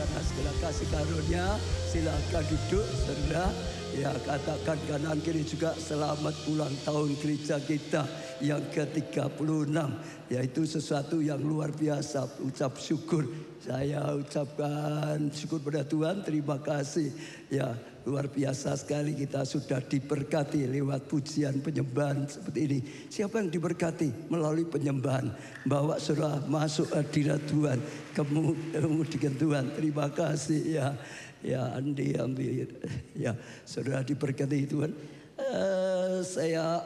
karena segala kasih karunia. Silakan duduk, saudara. Ya, katakan kanan kiri juga selamat ulang tahun gereja kita yang ke-36. Yaitu sesuatu yang luar biasa. Ucap syukur. Saya ucapkan syukur pada Tuhan. Terima kasih. Ya, luar biasa sekali kita sudah diberkati lewat pujian penyembahan seperti ini. Siapa yang diberkati melalui penyembahan? Bawa saudara masuk hadirat Tuhan. Kemudian Tuhan. Terima kasih ya. Ya, Andi ambil. Ya, saudara diberkati Tuhan. Saya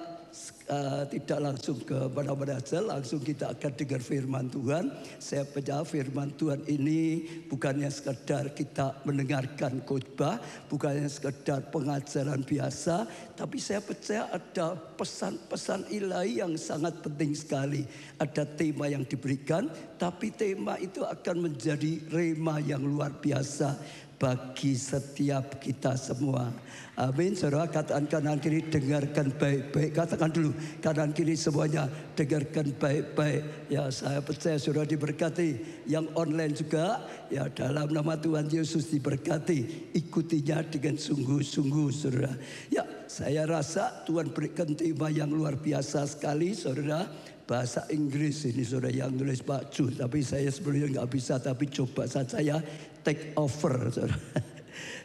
tidak langsung ke mana-mana saja, langsung kita akan dengar firman Tuhan. Saya percaya firman Tuhan ini bukannya sekedar kita mendengarkan khotbah, bukannya sekedar pengajaran biasa, tapi saya percaya ada pesan-pesan ilahi yang sangat penting sekali. Ada tema yang diberikan, tapi tema itu akan menjadi rema yang luar biasa bagi setiap kita semua. Amin. Saudara, katakan kanan kiri, dengarkan baik-baik. Katakan dulu, kanan kiri semuanya, dengarkan baik-baik. Ya, saya percaya saudara diberkati. Yang online juga, ya, dalam nama Tuhan Yesus diberkati. Ikutinya dengan sungguh-sungguh, saudara. Ya, saya rasa Tuhan berikan tema yang luar biasa sekali, saudara. Bahasa Inggris ini saudara yang tulis Pak Jun, tapi saya sebenarnya nggak bisa, tapi coba saja ya, take over saudara.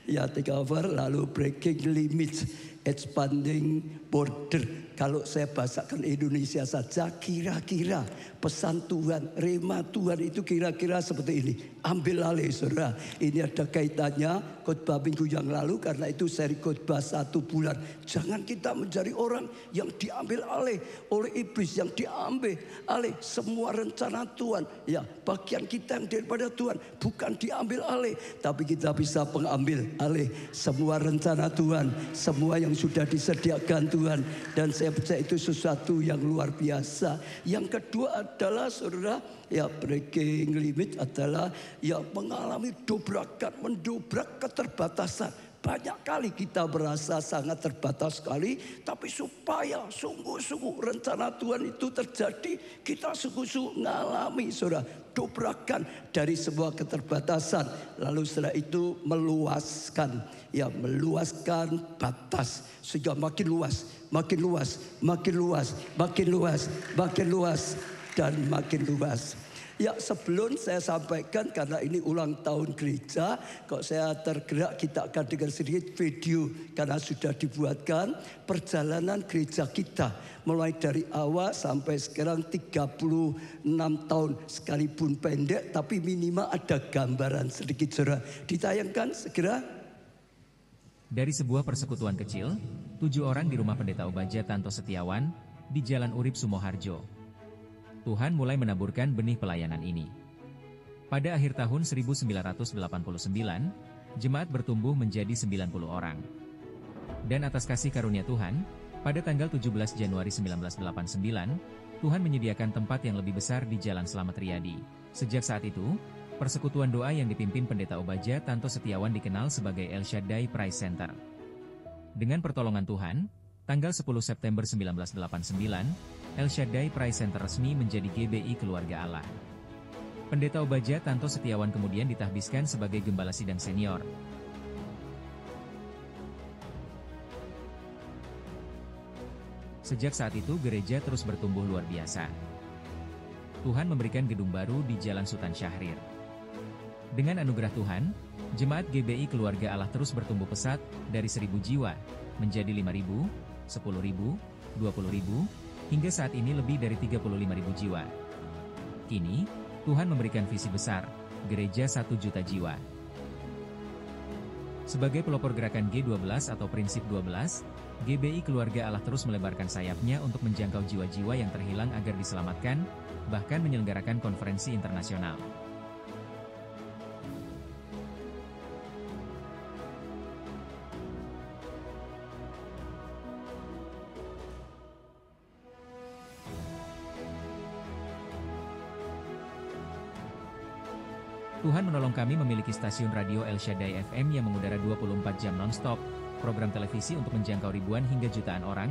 Ya, take over, lalu breaking limits, expanding border. Kalau saya bahasakan Indonesia saja, kira-kira pesan Tuhan, rema Tuhan itu kira-kira seperti ini. Ambil alih saudara. Ini ada kaitannya khotbah minggu yang lalu, karena itu seri khotbah 1 bulan. Jangan kita menjadi orang yang diambil alih oleh iblis, yang diambil alih semua rencana Tuhan. Ya, bagian kita yang daripada Tuhan bukan diambil alih, tapi kita bisa mengambil alih semua rencana Tuhan, semua yang sudah disediakan Tuhan. Dan saya percaya itu sesuatu yang luar biasa. Yang kedua adalah saudara, ya, breaking limit adalah ya mengalami dobrakan, mendobrak keterbatasan. Banyak kali kita merasa sangat terbatas sekali, tapi supaya sungguh-sungguh rencana Tuhan itu terjadi, kita sungguh-sungguh mengalami saudara dobrakan dari sebuah keterbatasan. Lalu setelah itu meluaskan, ya, meluaskan batas sehingga makin luas, makin luas, makin luas, makin luas, makin luas, dan makin luas. Ya, sebelum saya sampaikan, karena ini ulang tahun gereja, kok saya tergerak kita akan dengar sedikit video, karena sudah dibuatkan perjalanan gereja kita mulai dari awal sampai sekarang 36 tahun, sekalipun pendek tapi minimal ada gambaran sedikit saudara. Ditayangkan segera. Dari sebuah persekutuan kecil, 7 orang di rumah pendeta Obaja Tanto Setiawan di Jalan Urip Sumoharjo, Tuhan mulai menaburkan benih pelayanan ini. Pada akhir tahun 1989, jemaat bertumbuh menjadi 90 orang. Dan atas kasih karunia Tuhan, pada tanggal 17 Januari 1989, Tuhan menyediakan tempat yang lebih besar di Jalan Slamet Riyadi. Sejak saat itu, persekutuan doa yang dipimpin pendeta Obaja Tanto Setiawan dikenal sebagai El Shaddai Praise Center. Dengan pertolongan Tuhan, tanggal 10 September 1989, El Shaddai Praise Center resmi menjadi GBI Keluarga Allah. Pendeta Obaja Tanto Setiawan kemudian ditahbiskan sebagai gembala sidang senior. Sejak saat itu gereja terus bertumbuh luar biasa. Tuhan memberikan gedung baru di Jalan Sultan Syahrir. Dengan anugerah Tuhan, jemaat GBI Keluarga Allah terus bertumbuh pesat dari 1.000 jiwa menjadi 5.000, 10.000, 20.000, hingga saat ini lebih dari 35.000 jiwa. Kini, Tuhan memberikan visi besar, gereja 1 juta jiwa. Sebagai pelopor gerakan G12 atau prinsip 12, GBI Keluarga Allah terus melebarkan sayapnya untuk menjangkau jiwa-jiwa yang terhilang agar diselamatkan, bahkan menyelenggarakan konferensi internasional. Tuhan menolong kami memiliki stasiun radio El Shaddai FM yang mengudara 24 jam non-stop, program televisi untuk menjangkau ribuan hingga jutaan orang,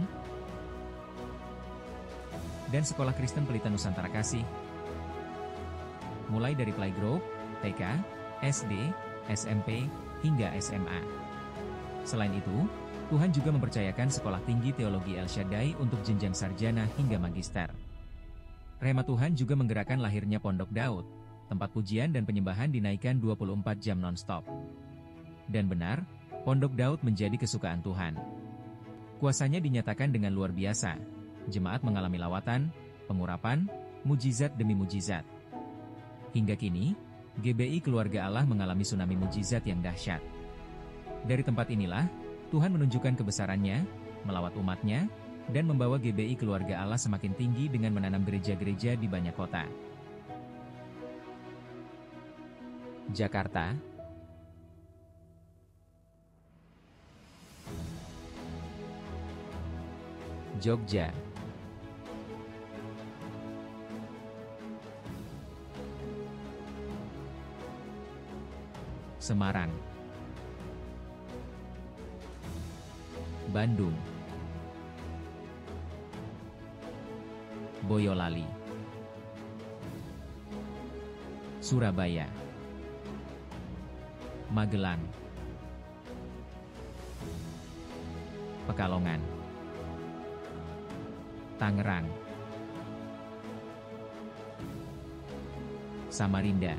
dan sekolah Kristen Pelita Nusantara Kasih. Mulai dari playgroup, TK, SD, SMP, hingga SMA. Selain itu, Tuhan juga mempercayakan Sekolah Tinggi Teologi El Shaddai untuk jenjang sarjana hingga magister. Rema Tuhan juga menggerakkan lahirnya Pondok Daud, tempat pujian dan penyembahan dinaikkan 24 jam non-stop. Dan benar, Pondok Daud menjadi kesukaan Tuhan. Kuasanya dinyatakan dengan luar biasa. Jemaat mengalami lawatan, pengurapan, mujizat demi mujizat. Hingga kini, GBI Keluarga Allah mengalami tsunami mujizat yang dahsyat. Dari tempat inilah, Tuhan menunjukkan kebesarannya, melawat umatnya, dan membawa GBI Keluarga Allah semakin tinggi dengan menanam gereja-gereja di banyak kota. Jakarta, Jogja, Semarang, Bandung, Boyolali, Surabaya, Magelang, Pekalongan, Tangerang, Samarinda,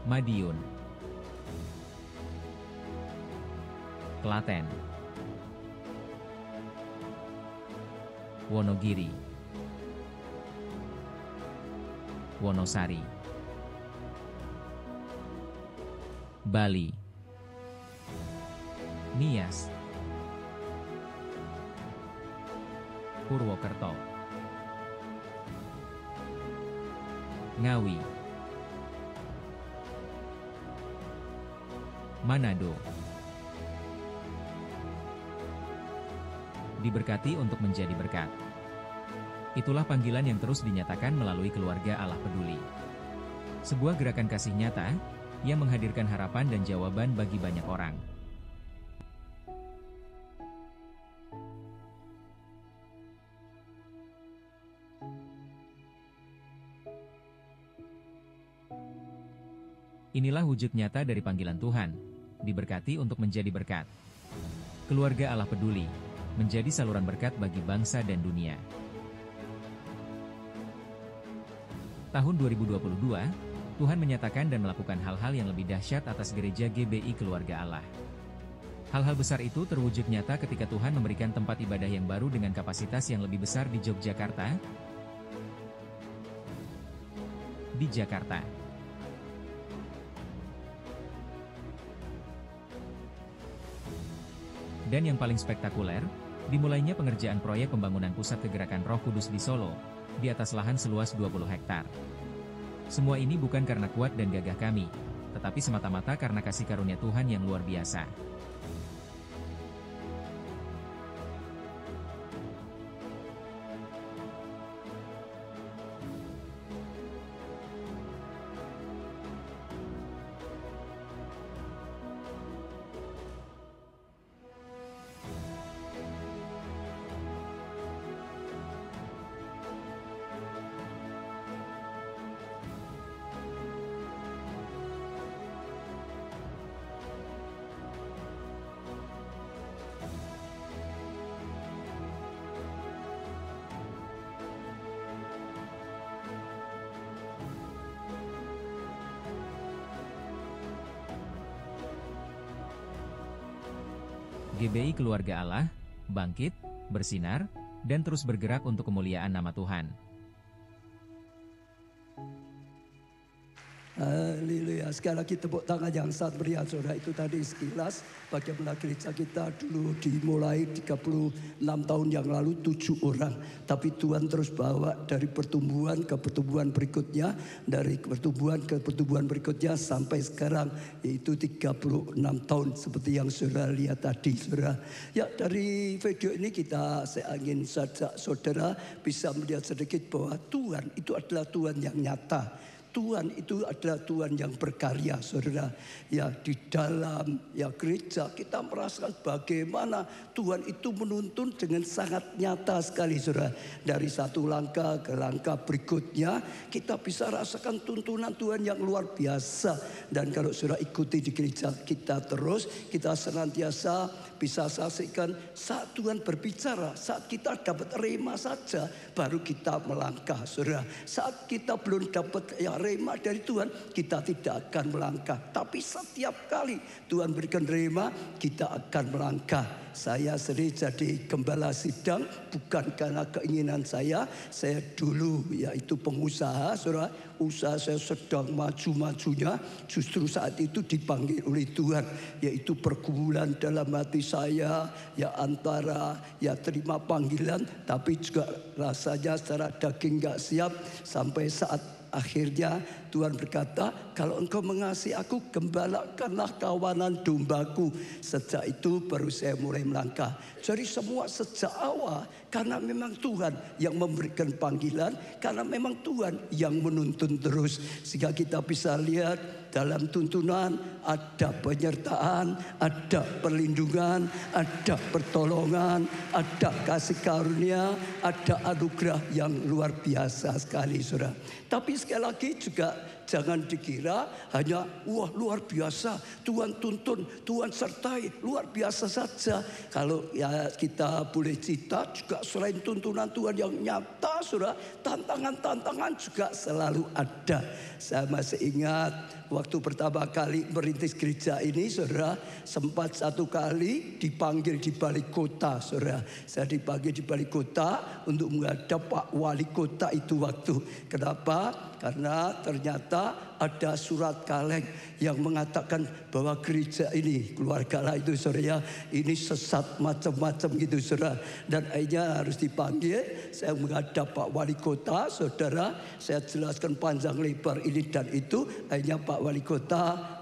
Madiun, Klaten, Wonogiri, Wonosari, Bali, Nias, Purwokerto, Ngawi, Manado. Diberkati untuk menjadi berkat. Itulah panggilan yang terus dinyatakan melalui Keluarga Allah Peduli. Sebuah gerakan kasih nyata, yang menghadirkan harapan dan jawaban bagi banyak orang. Inilah wujud nyata dari panggilan Tuhan, diberkati untuk menjadi berkat. Keluarga Allah Peduli, menjadi saluran berkat bagi bangsa dan dunia. Tahun 2022, Tuhan menyatakan dan melakukan hal-hal yang lebih dahsyat atas gereja GBI Keluarga Allah. Hal-hal besar itu terwujud nyata ketika Tuhan memberikan tempat ibadah yang baru dengan kapasitas yang lebih besar di Yogyakarta, Dan yang paling spektakuler, dimulainya pengerjaan proyek pembangunan pusat kegerakan Roh Kudus di Solo, di atas lahan seluas 20 hektar. Semua ini bukan karena kuat dan gagah kami, tetapi semata-mata karena kasih karunia Tuhan yang luar biasa. GBI Keluarga Allah, bangkit, bersinar, dan terus bergerak untuk kemuliaan nama Tuhan. Haleluya. Sekali lagi tepuk tangan yang sangat meriah, saudara. Itu tadi sekilas bagaimana gereja kita dulu dimulai 36 tahun yang lalu 7 orang. Tapi Tuhan terus bawa dari pertumbuhan ke pertumbuhan berikutnya. Dari pertumbuhan ke pertumbuhan berikutnya sampai sekarang yaitu 36 tahun. Seperti yang saudara lihat tadi, saudara. Ya, dari video ini saya ingin saudara bisa melihat sedikit bahwa Tuhan itu adalah Tuhan yang nyata. Tuhan itu adalah Tuhan yang berkarya, saudara. Ya, di dalam ya gereja kita merasakan bagaimana Tuhan itu menuntun dengan sangat nyata sekali, saudara. Dari satu langkah ke langkah berikutnya kita bisa rasakan tuntunan Tuhan yang luar biasa. Dan kalau saudara ikuti di gereja kita terus, kita senantiasa bisa saksikan saat Tuhan berbicara, saat kita dapat rema saja baru kita melangkah, saudara. Saat kita belum dapat ya rema dari Tuhan, kita tidak akan melangkah. Tapi setiap kali Tuhan berikan rema, kita akan melangkah. Saya sendiri jadi gembala sidang bukan karena keinginan saya dulu yaitu pengusaha, saudara. Usaha saya sedang maju-majunya, justru saat itu dipanggil oleh Tuhan, yaitu pergumulan dalam hati saya, ya antara ya terima panggilan, tapi juga rasanya secara daging gak siap. Sampai saat akhirnya Tuhan berkata, kalau engkau mengasihi aku, gembalakanlah kawanan dombaku. Sejak itu baru saya mulai melangkah. Jadi semua sejak awal, karena memang Tuhan yang memberikan panggilan, karena memang Tuhan yang menuntun terus. Sehingga kita bisa lihat dalam tuntunan ada penyertaan, ada perlindungan, ada pertolongan, ada kasih karunia, ada anugerah yang luar biasa sekali, saudara. Tapi sekali lagi juga jangan dikira hanya wah luar biasa, Tuhan tuntun, Tuhan sertai, luar biasa saja. Kalau ya kita boleh cita juga selain tuntunan Tuhan yang nyata, saudara, tantangan-tantangan juga selalu ada. Saya masih ingat waktu pertama kali merintis gereja ini, saudara, sempat satu kali dipanggil di balik kota, saudara. Saya dipanggil di balik kota untuk menghadap Pak Wali Kota itu waktu. Kenapa? Karena ternyata ada surat kaleng yang mengatakan bahwa gereja ini, keluarga lah itu, saudara, ini sesat macam-macam gitu, saudara. Dan akhirnya harus dipanggil. Saya menghadap Pak Wali Kota, saudara. Saya jelaskan panjang lebar ini dan itu. Akhirnya Pak Wali Kota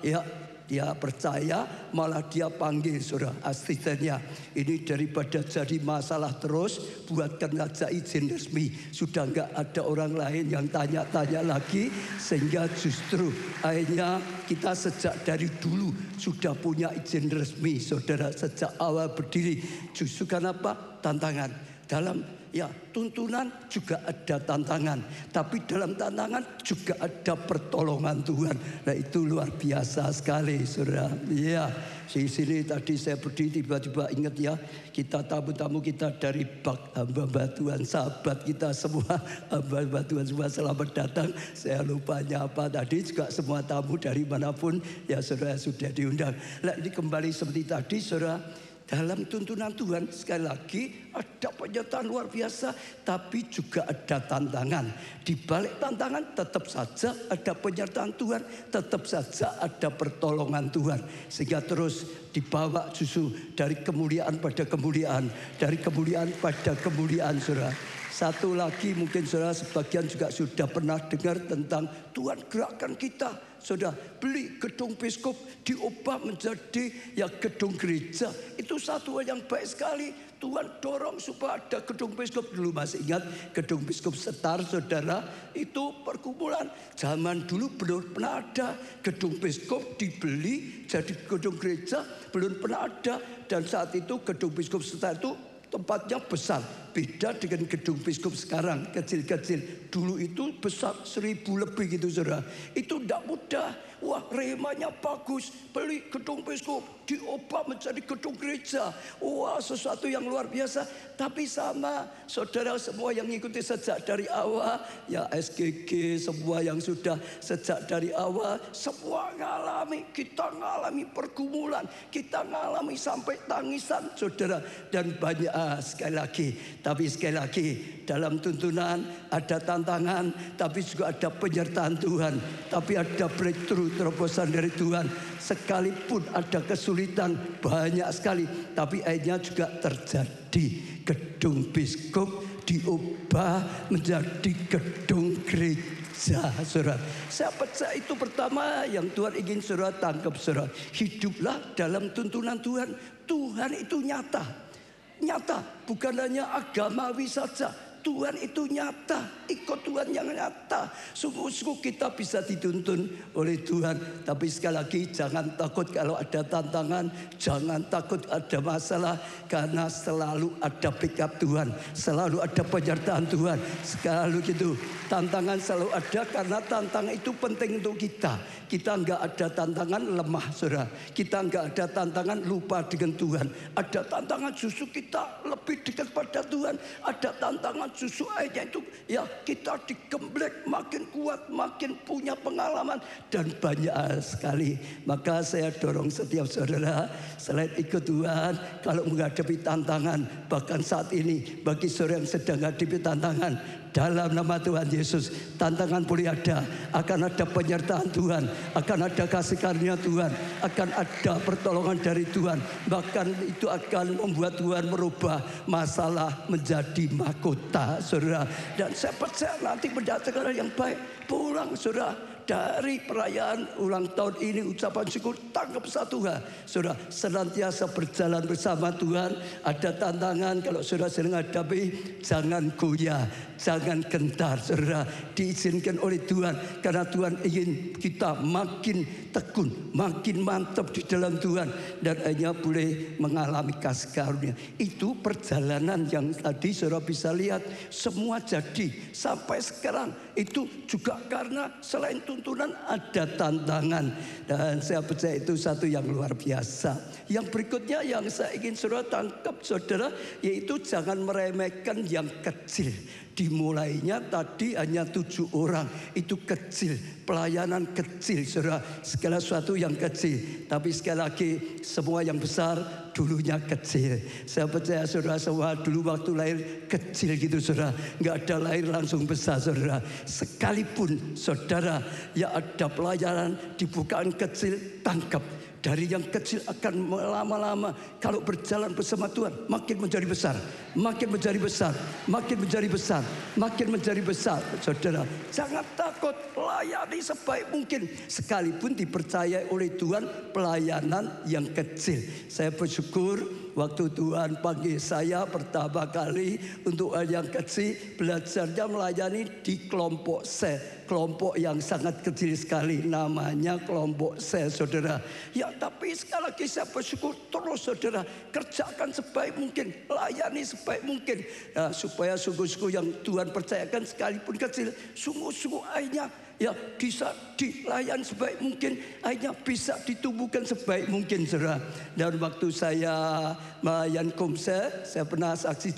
dia percaya, malah dia panggil saudara asistennya. Ini daripada jadi masalah terus, buatkan aja izin resmi. Sudah nggak ada orang lain yang tanya-tanya lagi, sehingga justru akhirnya kita sejak dari dulu sudah punya izin resmi, saudara, sejak awal berdiri. Justru karena apa? Tantangan dalam ya tuntunan juga ada tantangan, tapi dalam tantangan juga ada pertolongan Tuhan. Nah itu luar biasa sekali, saudara. Ya, di sini tadi saya berdiri tiba-tiba ingat ya, kita tamu-tamu kita dari hamba Tuhan, sahabat kita semua, hamba Tuhan semua selamat datang. Saya lupa nyapa tadi juga semua tamu dari manapun ya, saudara, sudah diundang. Nah ini kembali seperti tadi, saudara. Dalam tuntunan Tuhan sekali lagi ada penyertaan luar biasa, tapi juga ada tantangan. Di balik tantangan tetap saja ada penyertaan Tuhan, tetap saja ada pertolongan Tuhan. Sehingga terus dibawa justru dari kemuliaan pada kemuliaan, dari kemuliaan pada kemuliaan, saudara. Satu lagi mungkin saudara sebagian juga sudah pernah dengar tentang Tuhan gerakkan kita. Saudara, beli gedung biskup diubah menjadi ya gedung gereja. Itu satu hal yang baik sekali. Tuhan dorong supaya ada gedung biskup. Dulu masih ingat gedung biskup Setar, saudara, itu perkumpulan. Zaman dulu belum pernah ada gedung biskup dibeli jadi gedung gereja, belum pernah ada. Dan saat itu gedung biskup Setar itu tempatnya besar, beda dengan gedung biskup sekarang kecil-kecil. Dulu itu besar 1000 lebih gitu, saudara. Itu tidak mudah. Wah, remanya bagus, beli gedung biskup diubah menjadi gedung gereja. Wah, sesuatu yang luar biasa. Tapi sama saudara semua yang ngikuti sejak dari awal, ya SGG semua yang sudah sejak dari awal, semua ngalami, kita ngalami pergumulan, kita ngalami sampai tangisan, saudara. Dan banyak sekali lagi, tapi sekali lagi dalam tuntunan ada tantangan, tapi juga ada penyertaan Tuhan, tapi ada breakthrough, terobosan dari Tuhan. Sekalipun ada kesulitan banyak sekali, tapi akhirnya juga terjadi. Gedung biskup diubah menjadi gedung gereja, saudara. Saya percaya itu pertama yang Tuhan ingin saudara tangkap, saudara. Hiduplah dalam tuntunan Tuhan. Tuhan itu nyata, bukan hanya agamawi saja. Tuhan itu nyata, ikut Tuhan yang nyata. Sungguh-sungguh kita bisa dituntun oleh Tuhan. Tapi sekali lagi jangan takut kalau ada tantangan, jangan takut ada masalah, karena selalu ada backup Tuhan, selalu ada penyertaan Tuhan. Selalu gitu, tantangan selalu ada karena tantangan itu penting untuk kita. Kita nggak ada tantangan lemah, saudara. Kita nggak ada tantangan lupa dengan Tuhan. Ada tantangan justru kita lebih dekat pada Tuhan. Ada tantangan justru akhirnya itu ya kita digembleng makin kuat, makin punya pengalaman dan banyak sekali. Maka saya dorong setiap saudara selain ikut Tuhan, kalau menghadapi tantangan, bahkan saat ini bagi saudara yang sedang menghadapi tantangan, dalam nama Tuhan Yesus, tantangan boleh ada, akan ada penyertaan Tuhan, akan ada kasih karunia Tuhan, akan ada pertolongan dari Tuhan. Bahkan itu akan membuat Tuhan merubah masalah menjadi mahkota, saudara. Dan saya percaya nanti mendatangkan yang baik. Pulang, saudara. Dari perayaan ulang tahun ini, ucapan syukur, tangkap satu hal, saudara, senantiasa berjalan bersama Tuhan. Ada tantangan, kalau saudara sedang hadapi, jangan goyah, jangan gentar, saudara. Diizinkan oleh Tuhan, karena Tuhan ingin kita makin tekun, makin mantap di dalam Tuhan, dan hanya boleh mengalami kasih karunia. Itu perjalanan yang tadi saudara bisa lihat, semua jadi sampai sekarang. Itu juga karena selain tuntunan ada tantangan, dan saya percaya itu satu yang luar biasa. Yang berikutnya yang saya ingin saudara tangkap, saudara, yaitu jangan meremehkan yang kecil. Dimulainya tadi hanya 7 orang, itu kecil, pelayanan kecil, saudara, segala sesuatu yang kecil. Tapi sekali lagi semua yang besar dulunya kecil. Saya percaya saudara semua dulu waktu lahir kecil gitu, saudara, nggak ada lahir langsung besar, saudara. Sekalipun saudara ya ada pelayanan dibukaan kecil, tangkap. Dari yang kecil akan lama-lama kalau berjalan bersama Tuhan makin menjadi besar, makin menjadi besar, makin menjadi besar, makin menjadi besar. Saudara, jangan takut, layani sebaik mungkin. Sekalipun dipercaya oleh Tuhan pelayanan yang kecil. Saya bersyukur waktu Tuhan panggil saya pertama kali untuk hal yang kecil, belajarnya melayani di kelompok C. Kelompok yang sangat kecil sekali, namanya kelompok C, saudara. Ya, tapi sekali lagi saya bersyukur terus, saudara, kerjakan sebaik mungkin, layani sebaik mungkin, ya, supaya sungguh-sungguh yang Tuhan percayakan sekalipun kecil, sungguh-sungguh akhirnya ya bisa dilayan sebaik mungkin, akhirnya bisa ditumbuhkan sebaik mungkin, saudara. Dan waktu saya melayan Komsel, saya pernah saksi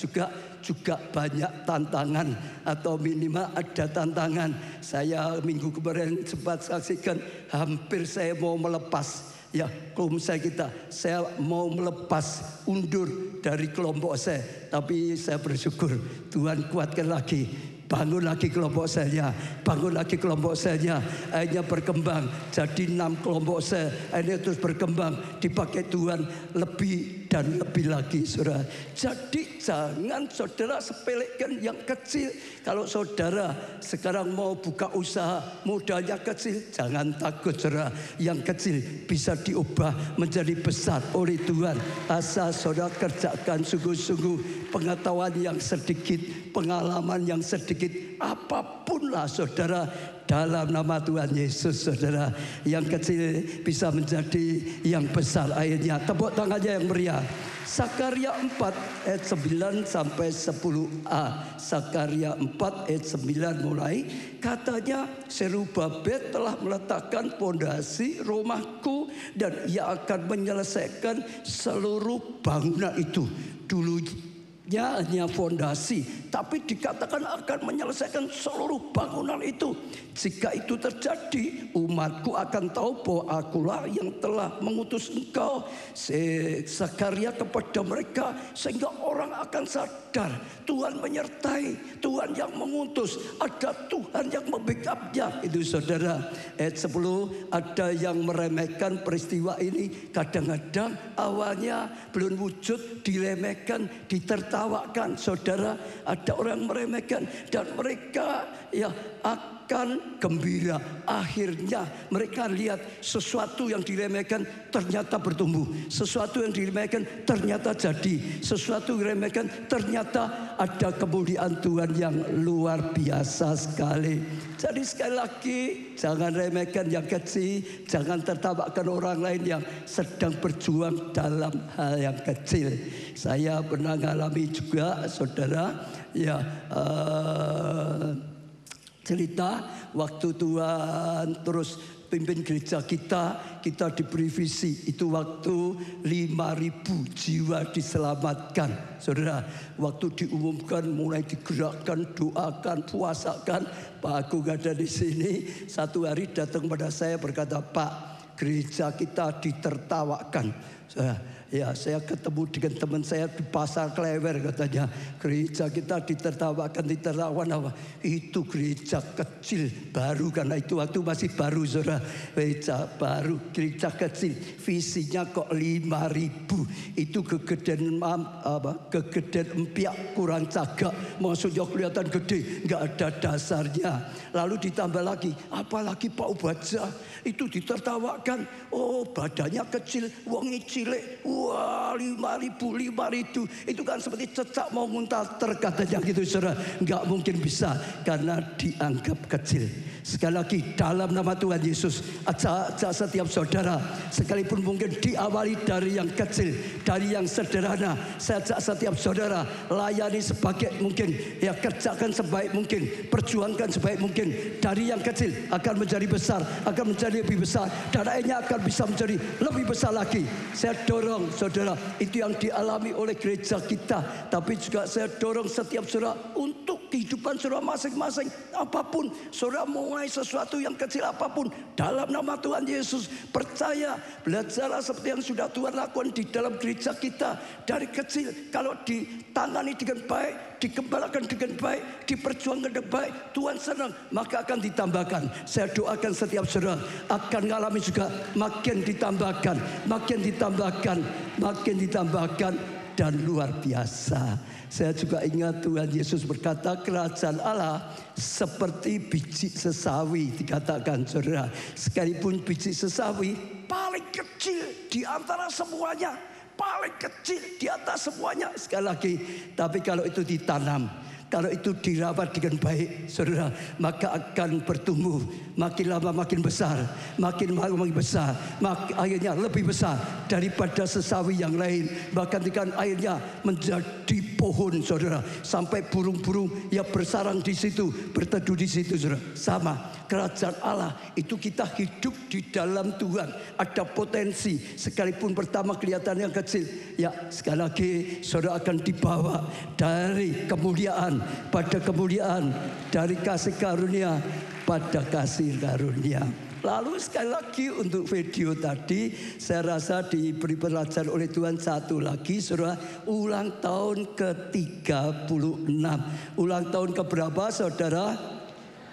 juga banyak tantangan, atau minimal ada tantangan. Saya minggu kemarin sempat saksikan, hampir saya mau melepas ya Komsel kita, saya mau melepas, undur dari kelompok saya. Tapi saya bersyukur Tuhan kuatkan lagi, bangun lagi kelompok saya, bangun lagi kelompok saya. Akhirnya berkembang jadi 6 kelompok saya. Akhirnya terus berkembang, dipakai Tuhan lebih dan lebih lagi, saudara. Jadi jangan saudara sepelekan yang kecil. Kalau saudara sekarang mau buka usaha, modalnya kecil, jangan takut, saudara. Yang kecil bisa diubah menjadi besar oleh Tuhan. Asal saudara kerjakan sungguh-sungguh, pengetahuan yang sedikit, pengalaman yang sedikit, apapun lah, saudara, dalam nama Tuhan Yesus, saudara. Yang kecil bisa menjadi yang besar akhirnya. Tepuk tangannya yang meriah. Sakaria 4 ayat 9 sampai 10a. Sakaria 4 ayat 9 mulai. Katanya, Zerubabel telah meletakkan fondasi rumahku, dan ia akan menyelesaikan seluruh bangunan itu. Dulunya hanya fondasi, tapi dikatakan akan menyelesaikan seluruh bangunan itu. Jika itu terjadi, umatku akan tahu bahwa akulah yang telah mengutus engkau, Sakaria, kepada mereka, sehingga orang akan sadar Tuhan menyertai, Tuhan yang mengutus, ada Tuhan yang membackup-nya. Itu, saudara. Ayat 10, ada yang meremehkan peristiwa ini. Kadang-kadang awalnya belum wujud, diremehkan, ditertawakan, saudara. Ada orang meremehkan, dan mereka ya akan gembira. Akhirnya mereka lihat sesuatu yang diremehkan ternyata bertumbuh. Sesuatu yang diremehkan ternyata jadi. Sesuatu yang diremehkan ternyata ada kemuliaan Tuhan yang luar biasa sekali. Jadi sekali lagi, jangan remehkan yang kecil. Jangan tertawakan orang lain yang sedang berjuang dalam hal yang kecil. Saya pernah mengalami juga, saudara, ya, cerita waktu Tuhan terus pimpin gereja kita diberi visi. Itu waktu 5.000 jiwa diselamatkan. Saudara, waktu diumumkan mulai digerakkan, doakan, puasakan. Pak Agung ada di sini. Satu hari datang pada saya berkata, "Pak, gereja kita ditertawakan." Saya ketemu dengan teman saya di Pasar Klewer, katanya gereja kita ditertawakan apa? Itu gereja kecil baru, karena itu waktu masih baru, saudara. Gereja baru, gereja kecil, visinya kok 5.000. Itu kegedean empiak kurang cagak, maksudnya kelihatan gede, nggak ada dasarnya. Lalu ditambah lagi, apalagi Pak Ubaja itu ditertawakan. Oh, badannya kecil, wongi cilik. Wah, 5.000 itu kan seperti cecak mau muntah terkatanya gitu, saudara. Nggak mungkin bisa karena dianggap kecil. Sekali lagi, dalam nama Tuhan Yesus, ajak setiap saudara, sekalipun mungkin diawali dari yang kecil, dari yang sederhana, saya ajak setiap saudara layani sebaik mungkin, ya, kerjakan sebaik mungkin, perjuangkan sebaik mungkin. Dari yang kecil akan menjadi besar, akan menjadi lebih besar, dan akhirnya akan bisa menjadi lebih besar lagi. Saya dorong saudara, itu yang dialami oleh gereja kita. Tapi juga saya dorong setiap saudara untuk kehidupan saudara masing-masing. Apapun saudara mulai sesuatu yang kecil apapun, dalam nama Tuhan Yesus, percaya, belajarlah seperti yang sudah Tuhan lakukan di dalam gereja kita. Dari kecil, kalau ditangani dengan baik, dikembalakan dengan baik, diperjuangkan dengan baik, Tuhan senang, maka akan ditambahkan. Saya doakan setiap saudara akan mengalami juga makin ditambahkan, makin ditambahkan, makin ditambahkan, dan luar biasa. Saya juga ingat Tuhan Yesus berkata, kerajaan Allah seperti biji sesawi, dikatakan saudara. Sekalipun biji sesawi paling kecil di antara semuanya, paling kecil di atas semuanya. Sekali lagi, tapi kalau itu ditanam, kalau itu dirawat dengan baik, saudara, maka akan bertumbuh. Makin lama makin besar, makin besar, akhirnya lebih besar daripada sesawi yang lain. Bahkan akhirnya menjadi pohon, saudara, sampai burung-burung yang bersarang di situ, berteduh di situ, saudara. Sama, kerajaan Allah itu kita hidup di dalam Tuhan. Ada potensi, sekalipun pertama kelihatan yang kecil, ya, sekali lagi saudara akan dibawa dari kemuliaan pada kemuliaan, dari kasih karunia pada kasih karunia. Lalu sekali lagi untuk video tadi, saya rasa diberi pelajaran oleh Tuhan satu lagi, saudara, ulang tahun ke-36. Ulang tahun keberapa, saudara?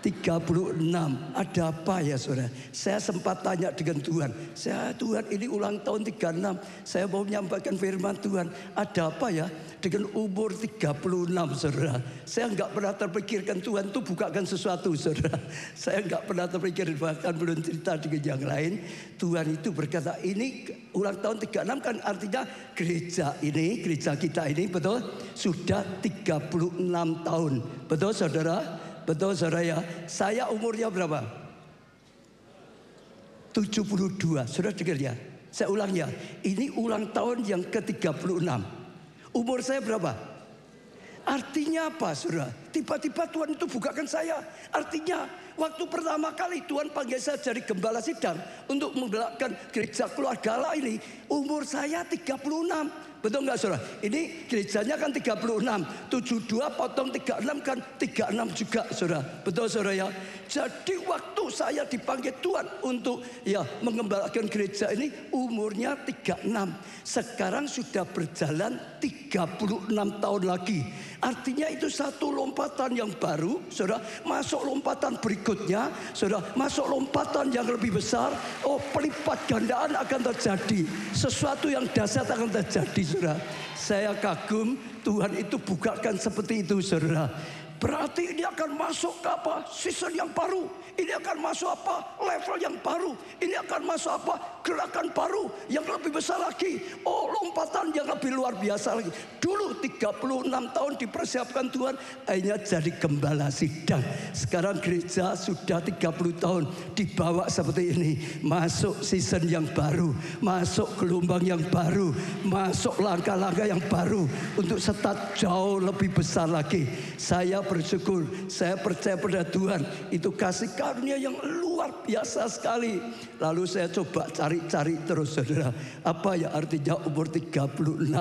36. Ada apa ya, saudara? Saya sempat tanya dengan Tuhan. Tuhan, ini ulang tahun 36. Saya mau menyampaikan firman Tuhan. Ada apa ya dengan umur 36, saudara? Saya nggak pernah terpikirkan Tuhan tuh bukakan sesuatu, saudara. Saya nggak pernah terpikir, bahkan belum cerita dengan yang lain. Tuhan itu berkata, ini ulang tahun 36 kan artinya gereja ini, gereja kita ini, betul, sudah 36 tahun. Betul, saudara? Betul, saudara, ya. Saya umurnya berapa? 72. Saudara dengar ya? Saya ulang ya. Ini ulang tahun yang ke-36. Umur saya berapa? Artinya apa, saudara? Tiba-tiba Tuhan itu bukakan saya. Artinya waktu pertama kali Tuhan panggil saya dari gembala sidang untuk menggerakkan gereja keluarga Allah ini, umur saya 36. Betul nggak, saudara? Ini gerejanya kan 36, 72 potong 36 kan 36 juga, saudara. Betul, saudara, ya? Jadi waktu saya dipanggil Tuhan untuk, ya, mengembalakan gereja ini, umurnya 36. Sekarang sudah berjalan 36 tahun lagi. Artinya itu satu lompatan yang baru, saudara. Masuk lompatan berikutnya, saudara. Masuk lompatan yang lebih besar. Oh, pelipat gandaan akan terjadi. Sesuatu yang dahsyat akan terjadi, saudara. Saya kagum, Tuhan itu bukakan seperti itu, saudara. Berarti ini akan masuk ke apa? Season yang baru. Ini akan masuk apa? Level yang baru. Ini akan masuk apa? Gerakan baru yang lebih besar lagi. Oh, lompatan yang lebih luar biasa lagi. Dulu 36 tahun dipersiapkan Tuhan, akhirnya jadi gembala sidang. Sekarang gereja sudah 30 tahun dibawa seperti ini. Masuk season yang baru, masuk gelombang yang baru, masuk langkah-langkah yang baru untuk start jauh lebih besar lagi. Saya bersyukur, saya percaya pada Tuhan, itu kasih karunia yang luar biasa sekali. Lalu saya coba cari-cari terus, saudara. Apa ya artinya umur 36?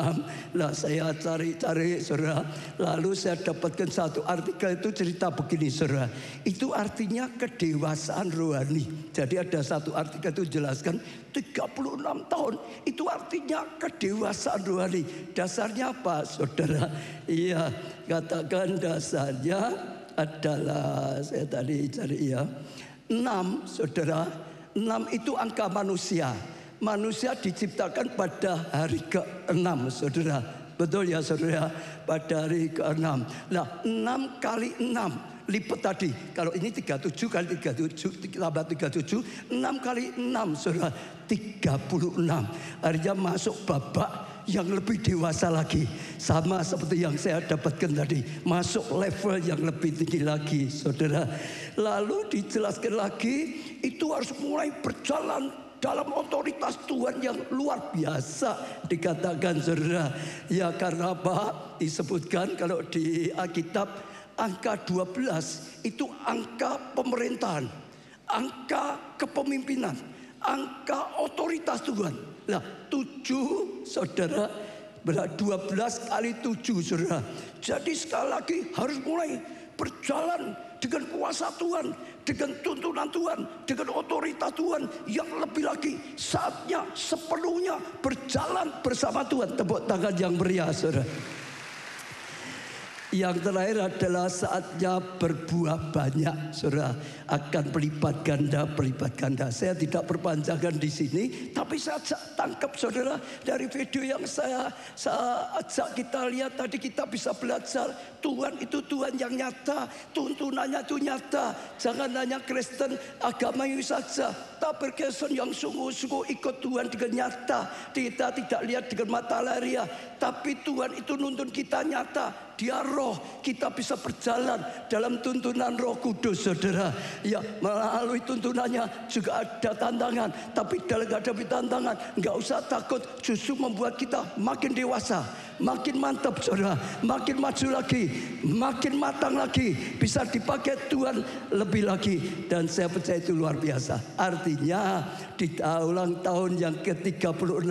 Lah saya cari-cari, saudara. Lalu saya dapatkan satu artikel, itu cerita begini, saudara. Itu artinya kedewasaan rohani. Jadi ada satu artikel itu jelaskan 36 tahun itu artinya kedewasaan rohani. Dasarnya apa, saudara? Iya, katakan dasarnya adalah, saya tadi cari ya, 6, saudara. 6 itu angka manusia. Manusia diciptakan pada hari ke-6, saudara. Betul ya, saudara? Pada hari ke-6. Nah, 6 kali 6 lipat tadi. Kalau ini 37 kali 37 tambah 37, 6 kali 6, saudara, 36. Artinya masuk babak yang lebih dewasa lagi. Sama seperti yang saya dapatkan tadi, masuk level yang lebih tinggi lagi, saudara. Lalu dijelaskan lagi, itu harus mulai berjalan dalam otoritas Tuhan yang luar biasa. Dikatakan, saudara, ya karena apa? Disebutkan kalau di Alkitab, angka 12 itu angka pemerintahan, angka kepemimpinan, angka otoritas Tuhan. Nah, 7, saudara, 12 kali 7, saudara. Jadi sekali lagi harus mulai berjalan dengan kuasa Tuhan, dengan tuntunan Tuhan, dengan otoritas Tuhan yang lebih lagi. Saatnya sepenuhnya berjalan bersama Tuhan. Tepuk tangan yang meriah, saudara. Yang terakhir adalah saatnya berbuah banyak, saudara. Akan berlipat ganda. Saya tidak perpanjangkan di sini, tapi saya tangkap, saudara, dari video yang saya ajak kita lihat tadi. Kita bisa belajar Tuhan itu Tuhan yang nyata, tuntunannya itu nyata. Jangan hanya Kristen agama ini saja, tapi Kristen yang sungguh-sungguh ikut Tuhan dengan nyata. Kita tidak lihat dengan mata lahiriah, tapi Tuhan itu nuntun kita nyata. Dia roh, kita bisa berjalan dalam tuntunan Roh Kudus, saudara. Ya, melalui tuntunannya juga ada tantangan, tapi dalam menghadapi tantangan nggak usah takut, justru membuat kita makin dewasa, makin mantap, saudara, makin maju lagi, makin matang lagi, bisa dipakai Tuhan lebih lagi. Dan saya percaya itu luar biasa. Artinya di ulang tahun yang ke-36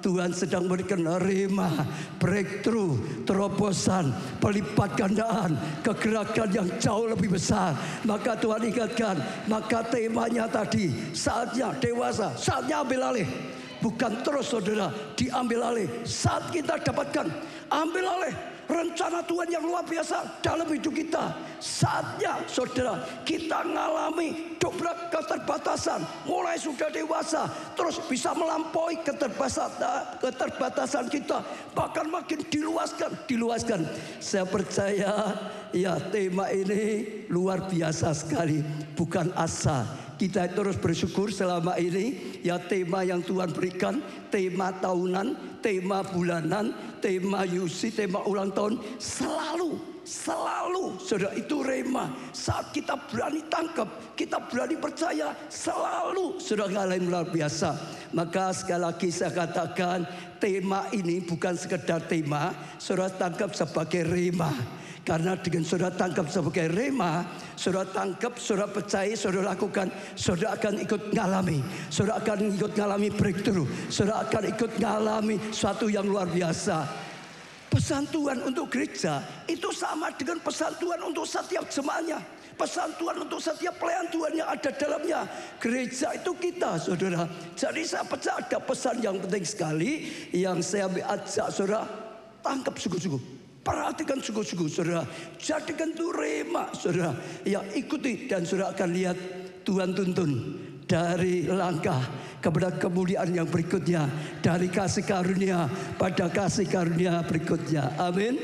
Tuhan sedang memberikan rema, breakthrough, terobosan, pelipat gandaan, kegerakan yang jauh lebih besar. Maka Tuhan ingatkan, maka temanya tadi, saatnya dewasa, saatnya ambil alih. Bukan terus, saudara, diambil alih. Saat kita dapatkan, ambil alih rencana Tuhan yang luar biasa dalam hidup kita. Saatnya, saudara, kita mengalami dobrak keterbatasan. Mulai sudah dewasa, terus bisa melampaui keterbatasan kita, bahkan makin diluaskan. Saya percaya, ya, tema ini luar biasa sekali, bukan asa. Kita terus bersyukur selama ini, ya, tema yang Tuhan berikan, tema tahunan, tema bulanan, tema UC, tema ulang tahun, selalu, saudara, itu rema. Saat kita berani tangkap, kita berani percaya, selalu, saudara, ngalahin luar biasa. Maka sekali lagi saya katakan, tema ini bukan sekedar tema, saudara tangkap sebagai rema. Karena dengan saudara tangkap sebagai rema, saudara tangkap, saudara percaya, saudara lakukan, saudara akan ikut ngalami. Saudara akan ikut ngalami breakthrough. Saudara akan ikut ngalami sesuatu yang luar biasa. Pesan Tuhan untuk gereja itu sama dengan pesan Tuhan untuk setiap jemaatnya. Pesan Tuhan untuk setiap pelayan Tuhan yang ada dalamnya. Gereja itu kita, saudara. Jadi saya percaya ada pesan yang penting sekali yang saya ajak saudara tangkap sungguh-sungguh. Perhatikan sungguh-sungguh, saudara. Jadikan itu rema, saudara. Ya, ikuti dan saudara akan lihat Tuhan tuntun dari langkah kepada kemuliaan yang berikutnya, dari kasih karunia pada kasih karunia berikutnya. Amin.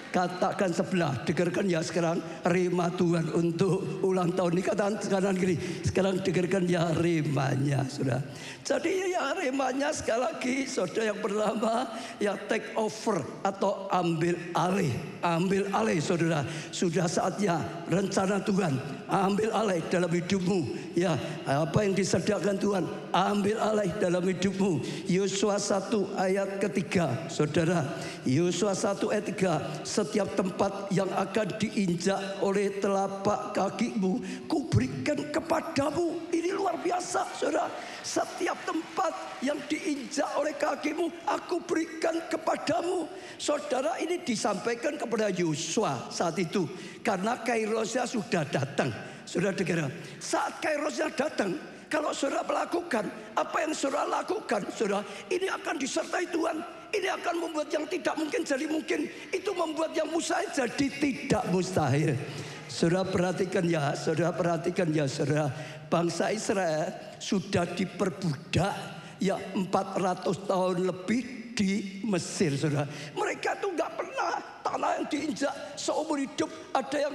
Katakan sebelah, dengarkan ya sekarang rema Tuhan untuk ulang tahun ini. Katakan kanan kiri, sekarang dengarkan ya remanya, saudara. Jadi ya remanya sekali lagi, saudara, yang pertama ya take over atau ambil alih. Ambil alih, saudara. Sudah saatnya rencana Tuhan ambil alih dalam hidupmu. Ya, apa yang disediakan Tuhan ambil alih dalam hidupmu. Yosua 1 ayat ketiga, saudara. Yosua 1 ayat 3, setiap tempat yang akan diinjak oleh telapak kakimu, kuberikan kepadamu. Ini luar biasa, saudara. Setiap tempat yang diinjak oleh kakimu, aku berikan kepadamu. Saudara, ini disampaikan kepada Yosua saat itu, karena kairosnya sudah datang. Saudara dengar, saat kairosnya datang, kalau saudara melakukan apa yang saudara lakukan, saudara, ini akan disertai Tuhan. Ini akan membuat yang tidak mungkin jadi mungkin. Itu membuat yang mustahil jadi tidak mustahil. Saudara perhatikan ya, saudara perhatikan ya, saudara. Bangsa Israel sudah diperbudak ya 400 tahun lebih di Mesir, saudara. Mereka tuh nggak pernah tanah yang diinjak seumur hidup. Ada yang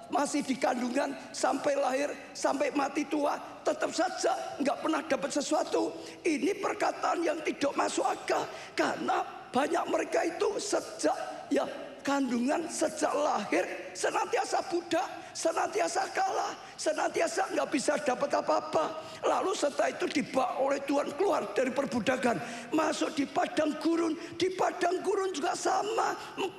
masih di kandungan sampai lahir, sampai mati tua, tetap saja nggak pernah dapat sesuatu. Ini perkataan yang tidak masuk akal, karena banyak mereka itu sejak ya kandungan, sejak lahir senantiasa budak, senantiasa kalah, senantiasa nggak bisa dapat apa-apa. Lalu setelah itu dibawa oleh Tuhan keluar dari perbudakan, masuk di padang gurun. Di padang gurun juga sama, 40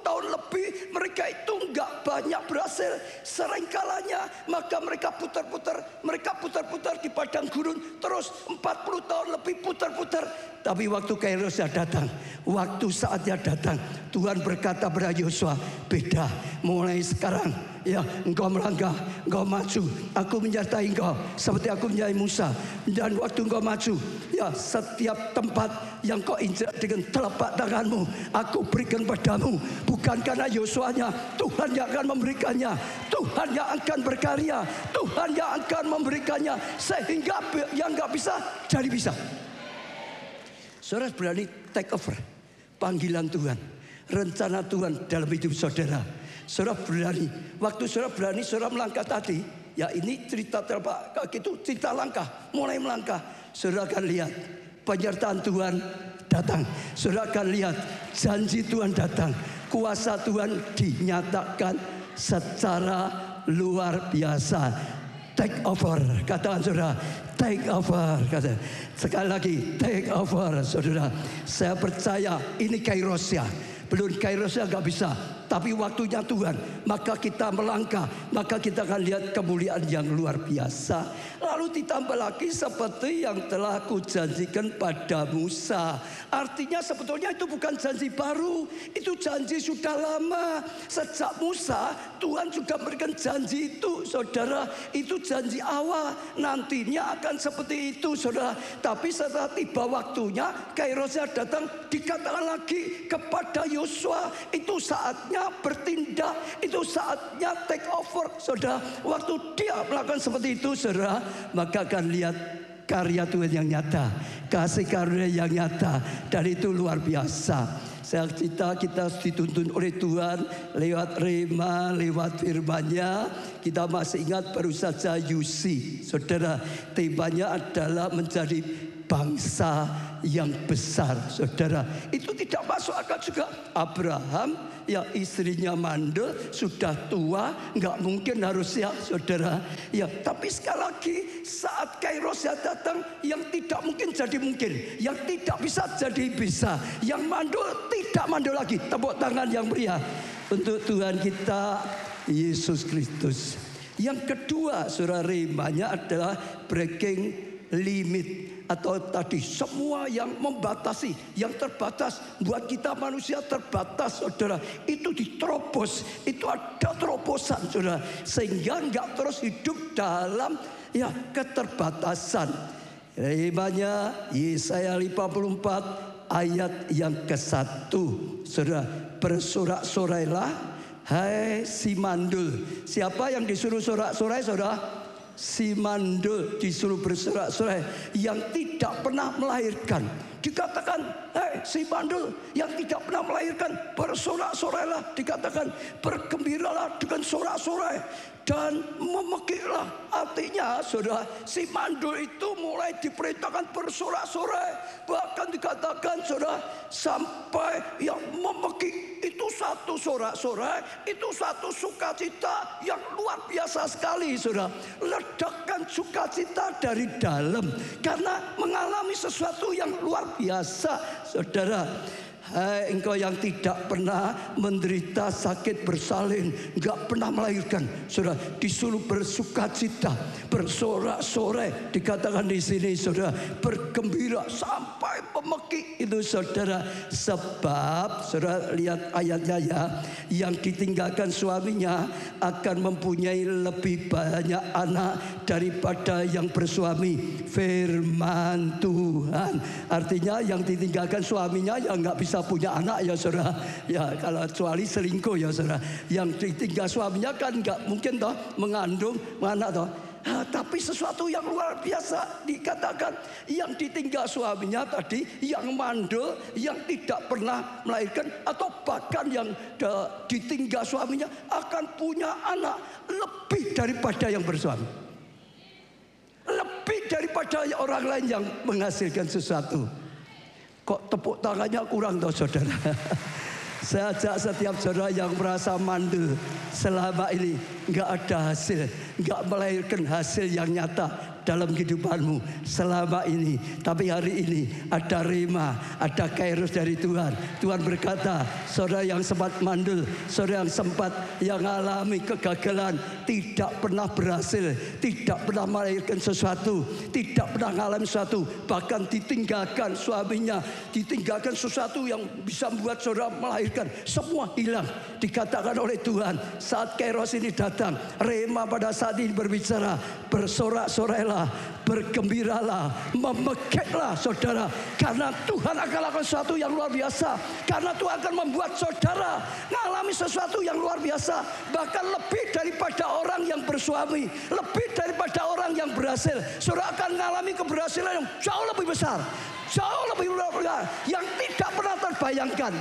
tahun lebih mereka itu nggak banyak berhasil. Seringkalanya maka mereka putar-putar di padang gurun terus 40 tahun lebih putar-putar. Tapi waktu kairosnya datang, waktu saatnya datang, Tuhan berkata pada Yosua, beda, mulai sekarang ya engkau melangkah, engkau maju, aku menyertai engkau seperti aku menyertai Musa. Dan waktu engkau maju, ya setiap tempat yang kau injak dengan telapak tanganmu, aku berikan padamu. Bukan karena Yosuanya, Tuhan yang akan memberikannya, Tuhan yang akan berkarya, Tuhan yang akan memberikannya, sehingga yang gak bisa jadi bisa. Saudara berani take over panggilan Tuhan, rencana Tuhan dalam hidup saudara. Saudara berani, waktu saudara berani, saudara melangkah tadi. Ya ini cerita telapak kaki itu cerita langkah, mulai melangkah. Saudara akan lihat penyertaan Tuhan datang. Saudara akan lihat janji Tuhan datang. Kuasa Tuhan dinyatakan secara luar biasa. Take over, katakan saudara, take over. Kata. Sekali lagi, take over, saudara. Saya percaya ini kairosnya. Belum kairosnya gak bisa, tapi waktunya Tuhan. Maka kita melangkah, maka kita akan lihat kemuliaan yang luar biasa. Lalu ditambah lagi seperti yang telah kujanjikan pada Musa. Artinya sebetulnya itu bukan janji baru, itu janji sudah lama. Sejak Musa Tuhan sudah memberikan janji itu, saudara. Itu janji awal, nantinya akan seperti itu, saudara. Tapi setelah tiba waktunya, kairosnya datang, dikatakan lagi kepada Yosua, itu saatnya bertindak, itu saatnya take over, saudara. Waktu dia melakukan seperti itu, saudara, maka akan lihat karya Tuhan yang nyata, kasih karunia yang nyata, dan itu luar biasa. Saya cerita kita dituntun oleh Tuhan lewat rema, lewat firman-Nya. Kita masih ingat baru saja Yusi, saudara, temanya adalah menjadi bangsa yang besar, saudara. Itu tidak masuk akal juga. Abraham, ya istrinya mandul, sudah tua, nggak mungkin harusnya, saudara. Ya, tapi sekali lagi saat kairosnya datang, yang tidak mungkin jadi mungkin, yang tidak bisa jadi bisa, yang mandul tidak mandul lagi. Tepuk tangan yang meriah untuk Tuhan kita Yesus Kristus. Yang kedua, saudara, remanya adalah breaking limit, atau tadi semua yang membatasi, yang terbatas. Buat kita manusia terbatas, saudara, itu diterobos, itu ada terobosan, saudara, sehingga nggak terus hidup dalam ya keterbatasan. Remanya Yesaya 54 ayat yang ke-1, saudara, bersorak-sorailah hai si mandul. Siapa yang disuruh sorak-sorai, saudara? Si mandul disuruh bersorak-sorai, yang tidak pernah melahirkan, Dikatakan, si mandul yang tidak pernah melahirkan, bersorak-sorailah. Dikatakan, bergembiralah dengan sorak-sorai dan memekiklah. Artinya, saudara, si mandul itu mulai diperintahkan bersorak-sorai. Bahkan dikatakan, saudara, sampai yang memekik itu satu sorak-sorai, itu satu sukacita yang luar biasa sekali, saudara. Ledakan sukacita dari dalam karena mengalami sesuatu yang luar biasa, saudara. Hai engkau yang tidak pernah menderita sakit bersalin, nggak pernah melahirkan, saudara, disuruh bersukacita, bersorak-sorai. Dikatakan di sini, saudara, bergembira sampai pemekik itu, saudara. Sebab, saudara, lihat ayatnya ya, yang ditinggalkan suaminya akan mempunyai lebih banyak anak daripada yang bersuami. Firman Tuhan. Artinya yang ditinggalkan suaminya yang nggak bisa punya anak ya, saudara. Ya, kalau kecuali selingkuh ya, saudara. Yang ditinggal suaminya kan nggak mungkin toh mengandung anak toh. Tapi sesuatu yang luar biasa dikatakan, yang ditinggal suaminya tadi, yang mandul, yang tidak pernah melahirkan, atau bahkan yang ditinggal suaminya akan punya anak lebih daripada yang bersuami, lebih daripada orang lain yang menghasilkan sesuatu. Kok tepuk tangannya kurang toh, saudara? Saya ajak setiap saudara yang merasa mandul selama ini nggak ada hasil, nggak melahirkan hasil yang nyata dalam kehidupanmu selama ini. Tapi hari ini ada rema, ada kairos dari Tuhan. Tuhan berkata, saudara yang sempat mandul, saudara yang sempat yang alami kegagalan, tidak pernah berhasil, tidak pernah melahirkan sesuatu, tidak pernah mengalami sesuatu, bahkan ditinggalkan suaminya, ditinggalkan sesuatu yang bisa membuat saudara melahirkan, semua hilang. Dikatakan oleh Tuhan, saat kairos ini datang, rema pada saat ini berbicara, bersorak-sorailah, bergembiralah, memekiklah, saudara, karena Tuhan akan lakukan sesuatu yang luar biasa. Karena Tuhan akan membuat saudara mengalami sesuatu yang luar biasa, bahkan lebih daripada orang yang bersuami, lebih daripada orang yang berhasil. Saudara akan mengalami keberhasilan yang jauh lebih besar, jauh lebih luar biasa, yang tidak pernah terbayangkan.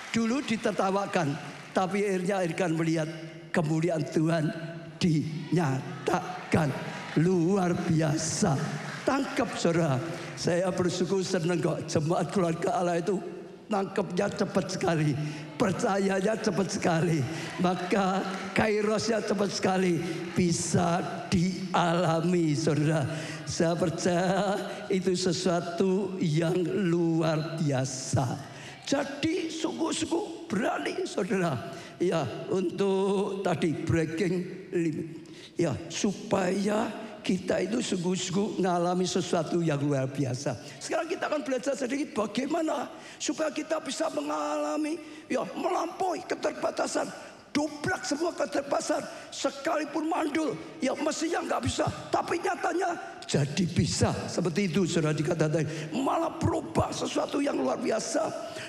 Dulu ditertawakan, tapi akhirnya akan melihat kemuliaan Tuhan dinyatakan luar biasa. Tangkap, saudara. Saya bersyukur, senang kok jemaat keluarga Allah itu nangkepnya cepat sekali, percayanya cepat sekali, maka kairosnya cepat sekali bisa dialami, saudara. Saya percaya itu sesuatu yang luar biasa. Jadi sungguh-sungguh berani, saudara, ya, untuk tadi breaking limit, ya, supaya kita itu sungguh-sungguh mengalami sesuatu yang luar biasa. Sekarang kita akan belajar sedikit bagaimana supaya kita bisa mengalami, ya, melampaui keterbatasan, dobrak semua keterbatasan. Sekalipun mandul, ya mestinya nggak bisa, tapi nyatanya jadi bisa. Seperti itu, saudara, dikatakan malah berubah sesuatu yang luar biasa.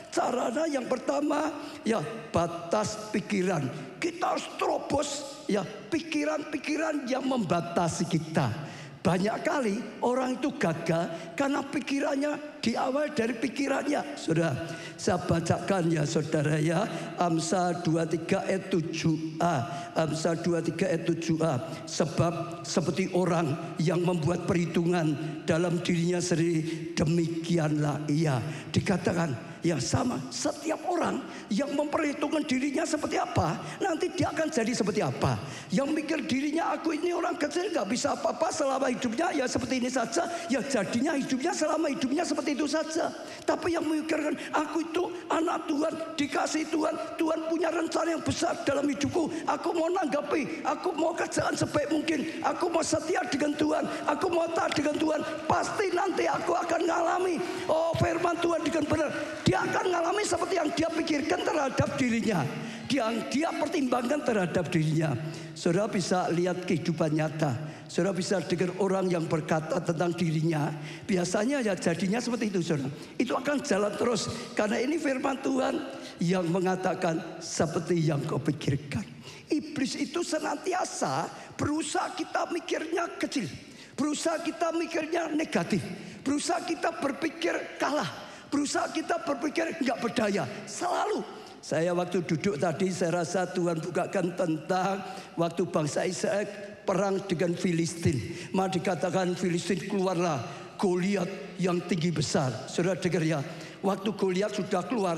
Caranya yang pertama, ya, batas pikiran. Kita harus terobos, ya, pikiran-pikiran yang membatasi kita. Banyak kali orang itu gagal karena pikirannya diawal dari pikirannya. Saudara, saya bacakan ya, saudara, ya, Amsal 23 ayat 7a. Amsal 23 ayat 7a. Sebab seperti orang yang membuat perhitungan dalam dirinya sendiri, demikianlah ia. Dikatakan, yang sama, setiap orang yang memperhitungkan dirinya seperti apa, nanti dia akan jadi seperti apa. Yang mikir dirinya, aku ini orang kecil, gak bisa apa-apa selama hidupnya, ya seperti ini saja, ya jadinya hidupnya selama hidupnya seperti itu saja. Tapi yang memikirkan, aku itu anak Tuhan, dikasih Tuhan, Tuhan punya rencana yang besar dalam hidupku, aku mau nanggapi, aku mau kerjaan sebaik mungkin, aku mau setia dengan Tuhan, aku mau taat dengan Tuhan, pasti nanti aku akan mengalami, oh, firman Tuhan dengan benar. Dia akan mengalami seperti yang dia pikirkan terhadap dirinya, yang dia pertimbangkan terhadap dirinya. Saudara bisa lihat kehidupan nyata. Saudara bisa dengar orang yang berkata tentang dirinya, biasanya ya jadinya seperti itu, saudara. Itu akan jalan terus, karena ini firman Tuhan yang mengatakan seperti yang kau pikirkan. Iblis itu senantiasa berusaha kita mikirnya kecil, berusaha kita mikirnya negatif, Berusaha kita berpikir kalah. Berusaha kita berpikir nggak berdaya. Selalu. Saya waktu duduk tadi, saya rasa Tuhan bukakan tentang waktu bangsa Israel perang dengan Filistin. Maka dikatakan Filistin keluarlah Goliat yang tinggi besar. Saudara dengar ya. Waktu Goliat sudah keluar,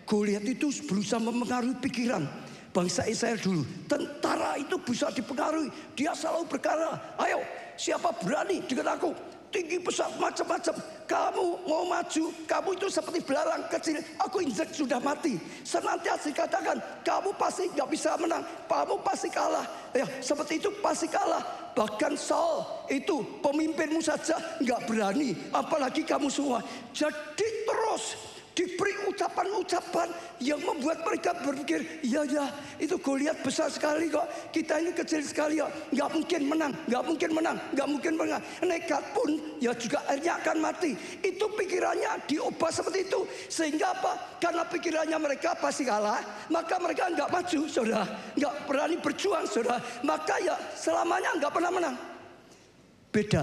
Goliat itu berusaha mempengaruhi pikiran bangsa Israel dulu. Tentara itu bisa dipengaruhi. Dia selalu berkata, ayo siapa berani dengan aku? Tinggi besar macam-macam. Kamu mau maju, kamu itu seperti belalang kecil. Aku injek sudah mati. Senantiasa dikatakan, kamu pasti nggak bisa menang. Kamu pasti kalah. Ya seperti itu pasti kalah. Bahkan Saul itu pemimpinmu saja nggak berani. Apalagi kamu semua. Jadi terus diberi ucapan-ucapan yang membuat mereka berpikir, ya itu Goliat besar sekali kok, kita ini kecil sekali kok, nggak mungkin menang, nggak mungkin menang, nggak mungkin menang. Nekat pun ya juga akhirnya akan mati. Itu pikirannya diubah seperti itu, sehingga apa? Karena pikirannya mereka pasti kalah, maka mereka nggak maju, saudara, nggak berani berjuang, saudara, maka ya selamanya nggak pernah menang. Beda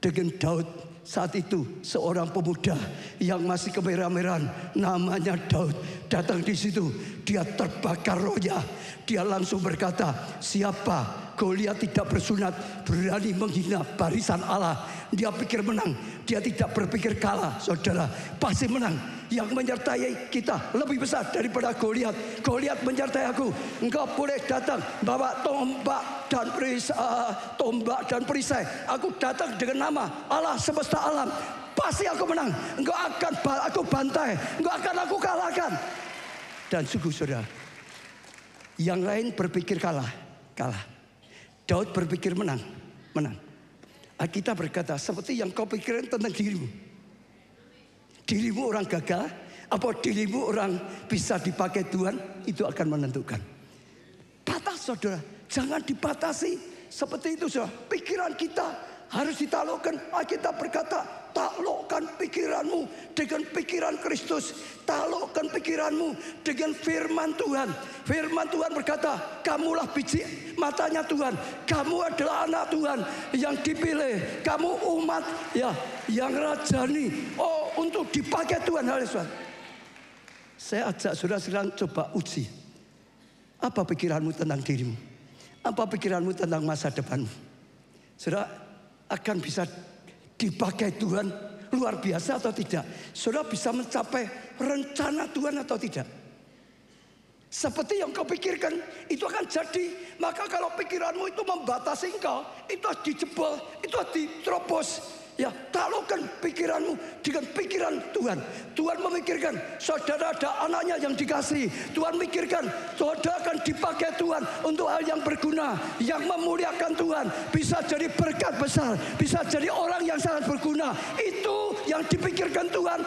dengan Daud. Saat itu seorang pemuda yang masih kemerah-merahan, namanya Daud, datang di situ. Dia terbakar rohnya. Dia langsung berkata, siapa Goliat tidak bersunat berani menghina barisan Allah. Dia pikir menang. Dia tidak berpikir kalah. Saudara, pasti menang. Yang menyertai kita lebih besar daripada Goliat. Goliat menyertai aku. Engkau boleh datang bawa tombak dan perisai. Aku datang dengan nama Allah semesta alam. Pasti aku menang. Engkau akan aku bantai. Engkau akan aku kalahkan. Dan sungguh saudara, yang lain berpikir kalah. Daud berpikir menang. Kita berkata, seperti yang kau pikirkan tentang dirimu. Dirimu orang gagal, apa dirimu orang bisa dipakai Tuhan, itu akan menentukan. Batas saudara, jangan dibatasi seperti itu saudara. Pikiran kita harus ditaklukkan. Kita berkata, taklukkan pikiranmu dengan pikiran Kristus. Taklukkan pikiranmu dengan firman Tuhan. Firman Tuhan berkata, kamulah biji matanya Tuhan. Kamu adalah anak Tuhan yang dipilih. Kamu umat ya yang rajani. Untuk dipakai Tuhan. Saya ajak saudara sekarang coba uji. Apa pikiranmu tentang dirimu? Apa pikiranmu tentang masa depanmu? Saudara akan bisa dipakai Tuhan luar biasa atau tidak? Saudara bisa mencapai rencana Tuhan atau tidak? Seperti yang kau pikirkan itu akan jadi. Maka kalau pikiranmu itu membatasi engkau, itu harus dijebol, itu harus diterobos. Ya, taklukkan pikiranmu dengan pikiran Tuhan. Tuhan memikirkan saudara ada anaknya yang dikasihi. Tuhan mikirkan saudara akan dipakai Tuhan untuk hal yang berguna, yang memuliakan Tuhan. Bisa jadi berkat besar, bisa jadi orang yang sangat berguna. Itu yang dipikirkan Tuhan.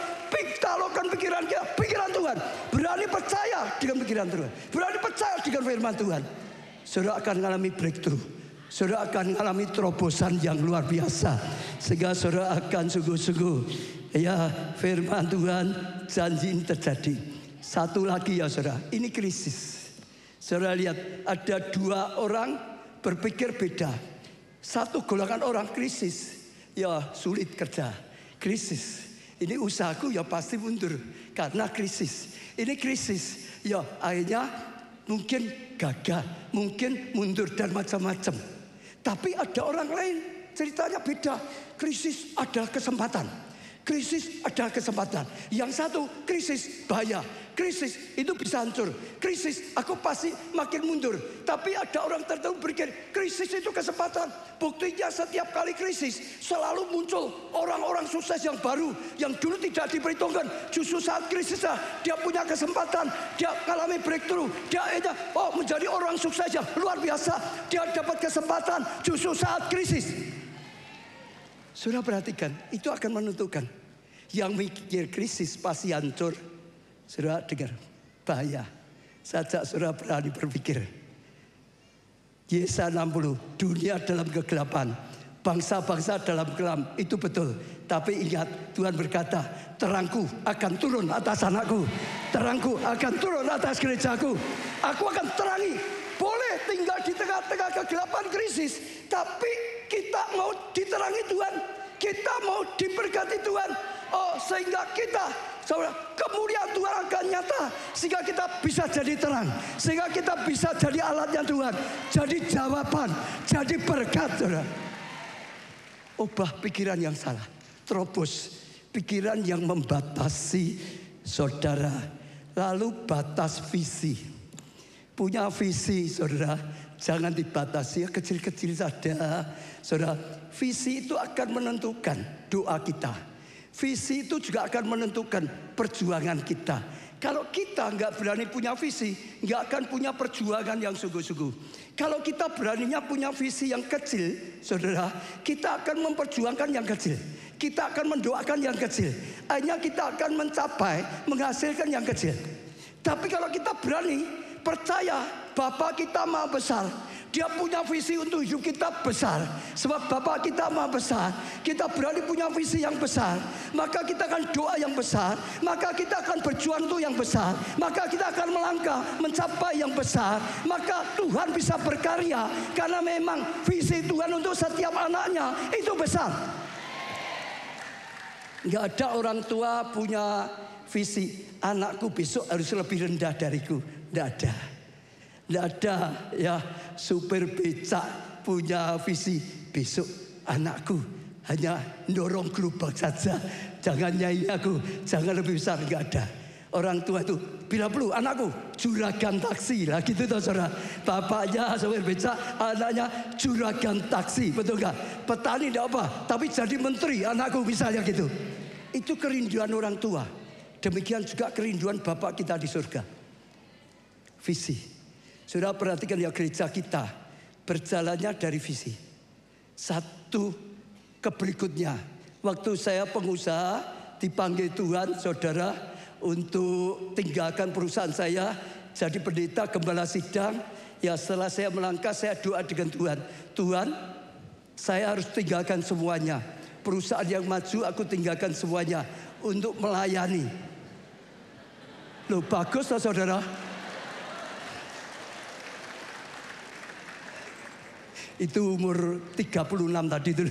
Taklukkan pikiran kita, pikiran Tuhan. Berani percaya dengan pikiran Tuhan. Berani percaya dengan firman Tuhan. Saudara akan mengalami breakthrough. Saudara akan mengalami terobosan yang luar biasa. Sehingga saudara akan sungguh-sungguh, ya firman Tuhan janji ini terjadi. Satu lagi ya saudara, ini krisis. Saudara lihat ada dua orang berpikir beda. Satu golongan orang krisis, ya sulit kerja. Krisis, ini usahaku ya pasti mundur karena krisis. Ini krisis, ya akhirnya mungkin gagal, mungkin mundur dan macam-macam. Tapi ada orang lain ceritanya beda. Krisis adalah kesempatan. Krisis adalah kesempatan. Yang satu krisis bahaya. Krisis itu bisa hancur. Krisis aku pasti makin mundur. Tapi ada orang tertentu berpikir krisis itu kesempatan. Buktinya setiap kali krisis selalu muncul orang-orang sukses yang baru. Yang dulu tidak diperhitungkan. Justru saat krisis dia punya kesempatan. Dia mengalami breakthrough. Dia menjadi orang sukses yang luar biasa. Dia dapat kesempatan justru saat krisis. Saudara perhatikan, itu akan menentukan. Yang mikir krisis pasti hancur. Saudara dengar, bahaya. Sajak saudara berani berpikir. Yesaya 60, dunia dalam kegelapan, bangsa-bangsa dalam kelam, itu betul. Tapi ingat, Tuhan berkata, terangku akan turun atas anakku. Terangku akan turun atas gerejaku. Aku akan terangi. Boleh tinggal di tengah-tengah kegelapan krisis, tapi kita mau diterangi Tuhan. kita mau diberkati Tuhan. Oh, sehingga kita, saudara, kemuliaan Tuhan akan nyata. Sehingga kita bisa jadi terang. Sehingga kita bisa jadi alatnya Tuhan. Jadi jawaban, jadi berkat, saudara. Ubah pikiran yang salah. Terobos pikiran yang membatasi saudara. Lalu batas visi. Punya visi, saudara. Jangan dibatasi, kecil-kecil saja. Saudara, visi itu akan menentukan doa kita. Visi itu juga akan menentukan perjuangan kita. Kalau kita nggak berani punya visi, nggak akan punya perjuangan yang sungguh-sungguh. Kalau kita beraninya punya visi yang kecil, saudara, kita akan memperjuangkan yang kecil. Kita akan mendoakan yang kecil. Hanya kita akan mencapai, menghasilkan yang kecil. Tapi kalau kita berani, percaya Bapa kita Maha Besar. Dia punya visi untuk hidup kita besar. Sebab Bapa kita Maha Besar. Kita berani punya visi yang besar. Maka kita akan doa yang besar. Maka kita akan berjuang untuk yang besar. Maka kita akan melangkah mencapai yang besar. Maka Tuhan bisa berkarya. Karena memang visi Tuhan untuk setiap anaknya itu besar. Gak ada orang tua punya visi anakku besok harus lebih rendah dariku. Gak ada. Tidak ada ya supir becak punya visi besok anakku hanya dorong gerobak saja, jangan nyanyi aku, jangan lebih besar. Enggak ada. Orang tua itu bila perlu anakku juragan taksi lah gitu toh saudara. Bapaknya supir becak, anaknya juragan taksi, betul enggak? Petani enggak apa, tapi jadi menteri anakku misalnya gitu. Itu kerinduan orang tua. Demikian juga kerinduan Bapak kita di surga. Visi. Saudara perhatikan ya, gereja kita berjalannya dari visi. Satu ke berikutnya. Waktu saya pengusaha dipanggil Tuhan, saudara, untuk tinggalkan perusahaan saya, jadi pendeta gembala sidang. Ya setelah saya melangkah, saya doa dengan Tuhan. Tuhan, saya harus tinggalkan semuanya. Perusahaan yang maju aku tinggalkan semuanya untuk melayani. Loh bagus loh saudara. Itu umur 36 tadi itu.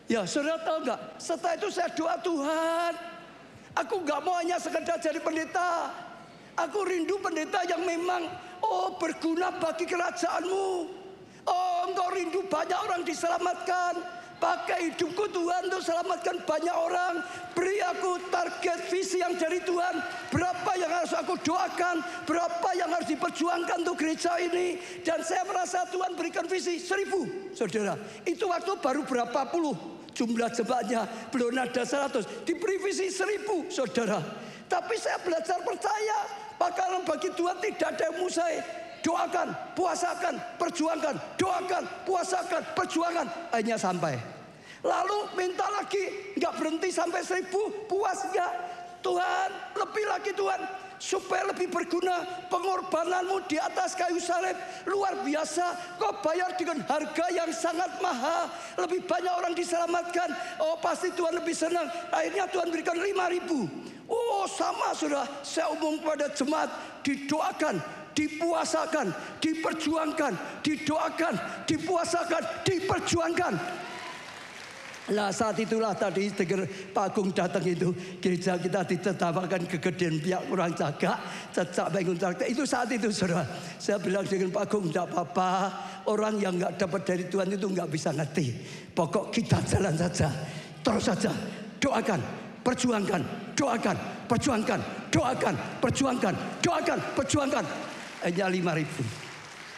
Ya saudara tahu nggak? Setelah itu saya doa Tuhan, aku nggak mau hanya sekedar jadi pendeta. Aku rindu pendeta yang memang berguna bagi kerajaan-Mu. Engkau rindu banyak orang diselamatkan. Pakai hidupku Tuhan untuk selamatkan banyak orang. Beri aku target visi yang dari Tuhan. Berapa yang harus aku doakan, berapa yang harus diperjuangkan untuk gereja ini. Dan saya merasa Tuhan berikan visi 1000, saudara. Itu waktu baru berapa puluh jumlah jemaatnya, belum ada 100. Diberi visi 1000, saudara. Tapi saya belajar percaya, bakalan bagi Tuhan tidak ada yang mustahil. Doakan, puasakan, perjuangkan. Doakan, puasakan, perjuangkan. Hanya sampai. Lalu minta lagi. Gak berhenti sampai 1000. Puas gak? Tuhan, lebih lagi Tuhan. Supaya lebih berguna. Pengorbananmu di atas kayu salib luar biasa. Kau bayar dengan harga yang sangat mahal. Lebih banyak orang diselamatkan. Pasti Tuhan lebih senang. Akhirnya Tuhan berikan 5000. Sama saudara. Saya umum kepada jemaat. Didoakan, dipuasakan, diperjuangkan, didoakan, dipuasakan, diperjuangkan. Nah saat itulah tadi dengar Pak Agung datang itu, gereja kita ditetapkan kegedean pihak kurang jaga, cecak bangun traktor. Itu saat itu saudara. Saya bilang dengan Pak Agung, tidak apa-apa, orang yang nggak dapat dari Tuhan itu nggak bisa ngerti. Pokok kita jalan saja, terus saja, doakan, perjuangkan, doakan, perjuangkan, doakan, perjuangkan, doakan, perjuangkan. Hanya 5000.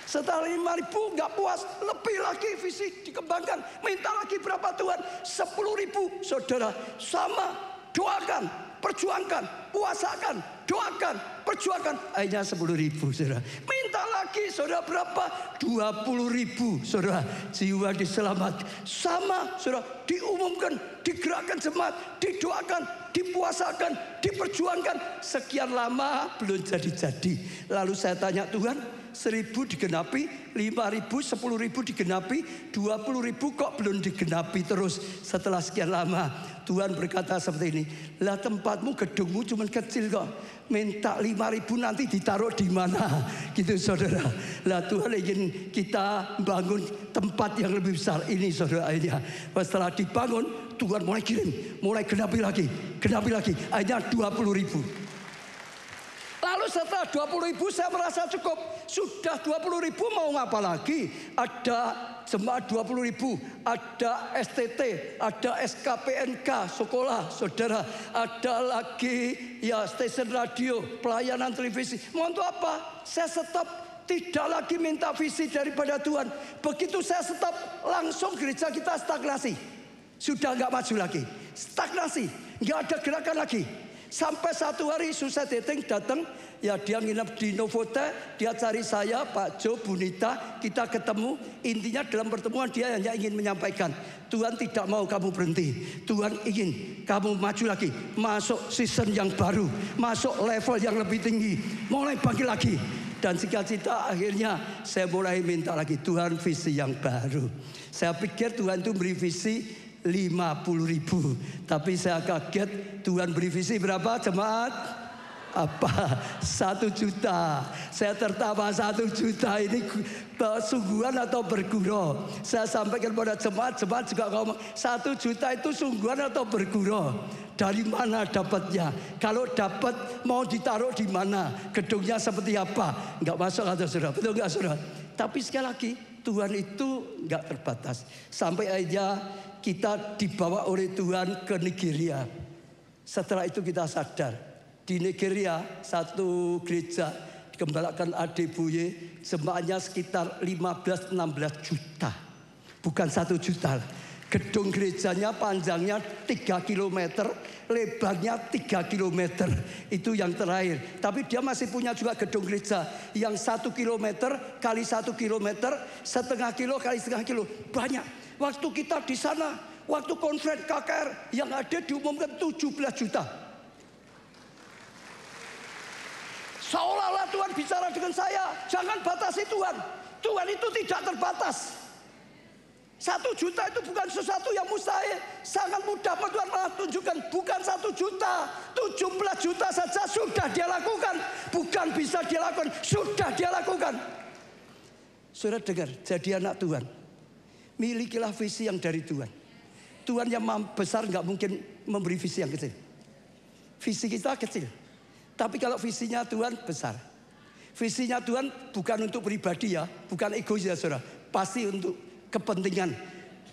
Setelah 5000 nggak puas, lebih lagi visi dikembangkan. Minta lagi berapa Tuhan? 10.000, saudara. Sama, doakan, perjuangkan, puasakan, doakan, perjuangkan. Hanya 10.000, saudara. Minta lagi, saudara, berapa? 20.000, saudara. Jiwa diselamat. Sama, saudara. Diumumkan, digerakkan jemaat, didoakan, dipuasakan, diperjuangkan. Sekian lama belum jadi-jadi. Lalu saya tanya Tuhan, 1.000 digenapi, 5.000, 10.000 digenapi, 20.000 kok belum digenapi terus. Setelah sekian lama Tuhan berkata seperti ini, lah tempatmu, gedungmu cuma kecil kok, minta 5.000 nanti ditaruh di mana? Gitu saudara. Lah Tuhan ingin kita bangun tempat yang lebih besar ini saudara. Akhirnya setelah dibangun, Tuhan mulai kirim, mulai genapi lagi. Akhirnya 20.000. Lalu setelah 20.000 saya merasa cukup. Sudah 20.000 mau ngapa lagi? Ada jemaat 20.000, ada STT, ada SKPNK, sekolah, saudara. Ada lagi ya stasiun radio, pelayanan televisi. Mau untuk apa? Saya stop. Tidak lagi minta visi daripada Tuhan. Begitu saya stop, langsung gereja kita stagnasi. Sudah nggak maju lagi. Stagnasi, nggak ada gerakan lagi. Sampai satu hari susah dating datang, ya dia nginep di Novotel, dia cari saya, Pak Jo, Bunita, kita ketemu. Intinya dalam pertemuan dia hanya ingin menyampaikan, Tuhan tidak mau kamu berhenti, Tuhan ingin kamu maju lagi, masuk season yang baru, masuk level yang lebih tinggi, mulai bangkit lagi. Dan cita-cita akhirnya saya mulai minta lagi, Tuhan visi yang baru. Saya pikir Tuhan itu beri visi 50.000, tapi saya kaget Tuhan beri visi berapa jemaat? Apa? 1 juta. Saya tertawa, 1 juta ini sungguhan atau bergurau? Saya sampaikan pada jemaat juga ngomong 1 juta itu sungguhan atau bergurau? Dari mana dapatnya? Kalau dapat mau ditaruh di mana? Gedungnya seperti apa? Enggak masuk atau saudara? Betul enggak saudara? Tapi sekali lagi Tuhan itu enggak terbatas. Sampai aja kita dibawa oleh Tuhan ke Nigeria. Setelah itu kita sadar, di Nigeria satu gereja dikembalakan Adeboye, jemaatnya sekitar 15-16 juta. Bukan 1 juta. Gedung gerejanya panjangnya 3 km, lebarnya 3 km. Itu yang terakhir. Tapi dia masih punya juga gedung gereja yang 1 km kali 1 km, setengah kilo kali setengah kilo. Banyak. Waktu kita di sana, waktu konferensi KKR yang ada diumumkan 17 juta. Seolah-olah Tuhan bicara dengan saya, jangan batasi Tuhan. Tuhan itu tidak terbatas. 1 juta itu bukan sesuatu yang mustahil. Sangat mudah, Tuhan malah tunjukkan. Bukan 1 juta, 17 juta saja sudah dia lakukan. Bukan bisa dia lakukan, sudah dia lakukan. Saudara dengar, jadi anak Tuhan, milikilah visi yang dari Tuhan. Tuhan yang besar nggak mungkin memberi visi yang kecil. Visi kita kecil, tapi kalau visinya Tuhan besar. Visinya Tuhan bukan untuk pribadi ya, bukan egois ya saudara. Pasti untuk kepentingan,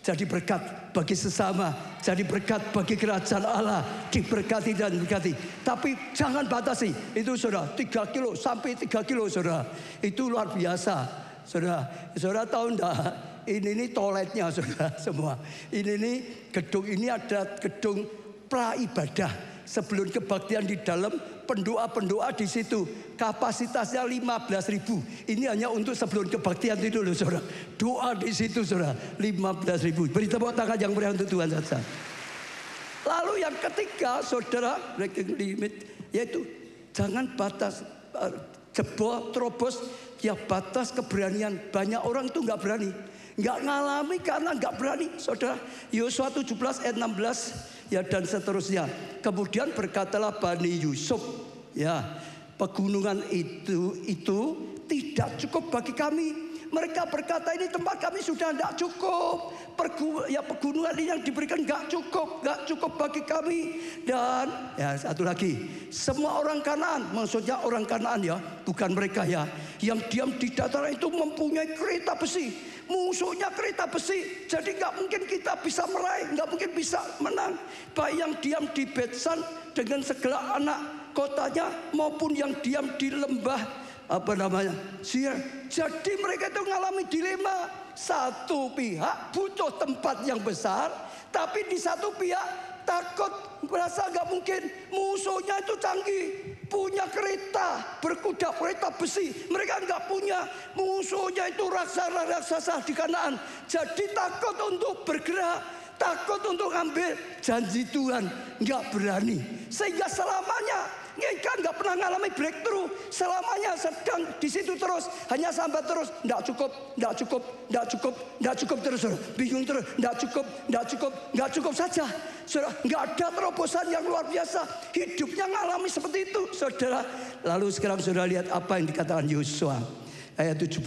jadi berkat bagi sesama, jadi berkat bagi kerajaan Allah, diberkati dan diberkati. Tapi jangan batasi, itu saudara, 3 kilo sampai 3 kilo saudara, itu luar biasa saudara. Saudara tahu enggak, ini toiletnya saudara semua. Ini gedung ini ada gedung pra ibadah. Sebelum kebaktian di dalam, pendoa-pendoa di situ. Kapasitasnya 15.000. Ini hanya untuk sebelum kebaktian itu loh saudara. Doa di situ saudara, 15.000. Beri tepuk tangan yang meriah untuk Tuhan saja. Lalu yang ketiga saudara, breaking limit, yaitu jangan batas jebol, terobos, ya batas keberanian. Banyak orang itu nggak berani, nggak ngalami karena nggak berani saudara. Yosua 17 ayat 16 ya dan seterusnya. Kemudian berkatalah Bani Yusuf, ya pegunungan itu tidak cukup bagi kami. Mereka berkata ini tempat kami sudah tidak cukup. Pegunungan ini yang diberikan nggak cukup bagi kami. Dan ya satu lagi, semua orang Kanaan, maksudnya orang Kanaan ya, bukan mereka ya, yang diam di dataran itu mempunyai kereta besi. Musuhnya kereta besi, jadi nggak mungkin kita bisa meraih, nggak mungkin bisa menang. Baik yang diam di Betsan dengan segala anak kotanya maupun yang diam di lembah Sir. Jadi mereka itu mengalami dilema. Satu pihak butuh tempat yang besar, tapi di satu pihak takut, merasa nggak mungkin. Musuhnya itu canggih, punya kereta, berkuda kereta besi. Mereka nggak punya. Musuhnya itu raksasa di Kanaan. Jadi takut untuk bergerak, takut takut untuk ambil janji Tuhan, nggak berani. Sehingga selamanya mereka nggak pernah ngalami breakthrough. Selamanya sedang di situ terus, hanya sambat terus, nggak cukup, nggak cukup, nggak cukup, nggak cukup terus, saudara. Bingung terus, nggak cukup, nggak cukup, nggak cukup saja, saudara. Nggak ada terobosan yang luar biasa. Hidupnya ngalami seperti itu, saudara. Lalu sekarang saudara lihat apa yang dikatakan Yosua. Ayat 17,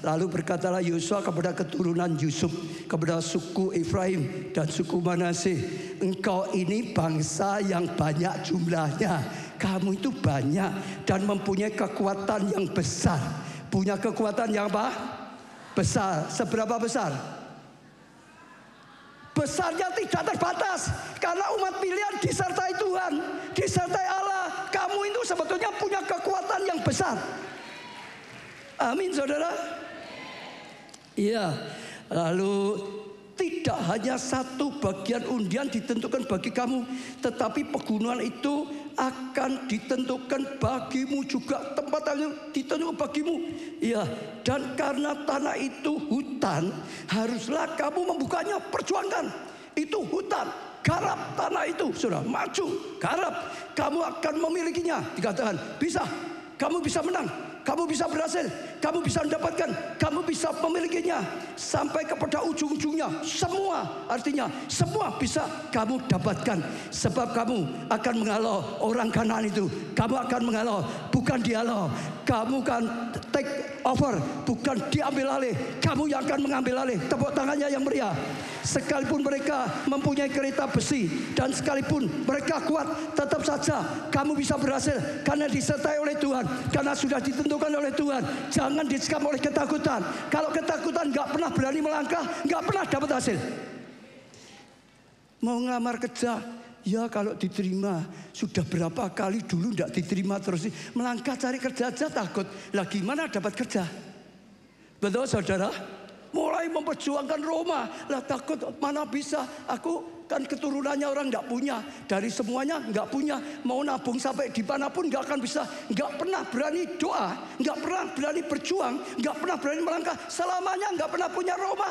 lalu berkatalah Yosua kepada keturunan Yusuf, kepada suku Efraim dan suku Manasye, engkau ini bangsa yang banyak jumlahnya. Kamu itu banyak dan mempunyai kekuatan yang besar. Punya kekuatan yang apa? Besar. Seberapa besar? Besarnya tidak terbatas. Karena umat pilihan disertai Tuhan, disertai Allah. Kamu itu sebetulnya punya kekuatan yang besar. Amin, saudara. Iya. Lalu tidak hanya satu bagian undian ditentukan bagi kamu, tetapi pegunungan itu akan ditentukan bagimu juga. Tempat yang ditentukan bagimu. Iya. Dan karena tanah itu hutan, haruslah kamu membukanya. Perjuangkan. Itu hutan. Garap tanah itu, saudara. Maju, garap. Kamu akan memilikinya. Dikatakan bisa. Kamu bisa menang. Kamu bisa berhasil, kamu bisa mendapatkan, kamu bisa memilikinya sampai kepada ujung-ujungnya. Semua, artinya semua bisa kamu dapatkan. Sebab kamu akan mengalah orang Kanaan itu. Kamu akan mengalah, bukan dialah. Kamu akan take over, bukan diambil alih. Kamu yang akan mengambil alih. Tepuk tangannya yang meriah. Sekalipun mereka mempunyai kereta besi dan sekalipun mereka kuat, tetap saja kamu bisa berhasil karena disertai oleh Tuhan, karena sudah ditentukan oleh Tuhan. Jangan disekam oleh ketakutan. Kalau ketakutan nggak pernah berani melangkah, nggak pernah dapat hasil. Mau ngelamar kerja, ya kalau diterima, sudah berapa kali dulu nggak diterima terus melangkah cari kerja aja takut. Lah gimana dapat kerja? Betul, saudara? Mulai memperjuangkan Roma, lah takut mana bisa, aku kan keturunannya orang nggak punya, dari semuanya nggak punya, mau nabung sampai dimanapun nggak akan bisa, nggak pernah berani doa, nggak pernah berani berjuang, nggak pernah berani melangkah, selamanya nggak pernah punya Roma.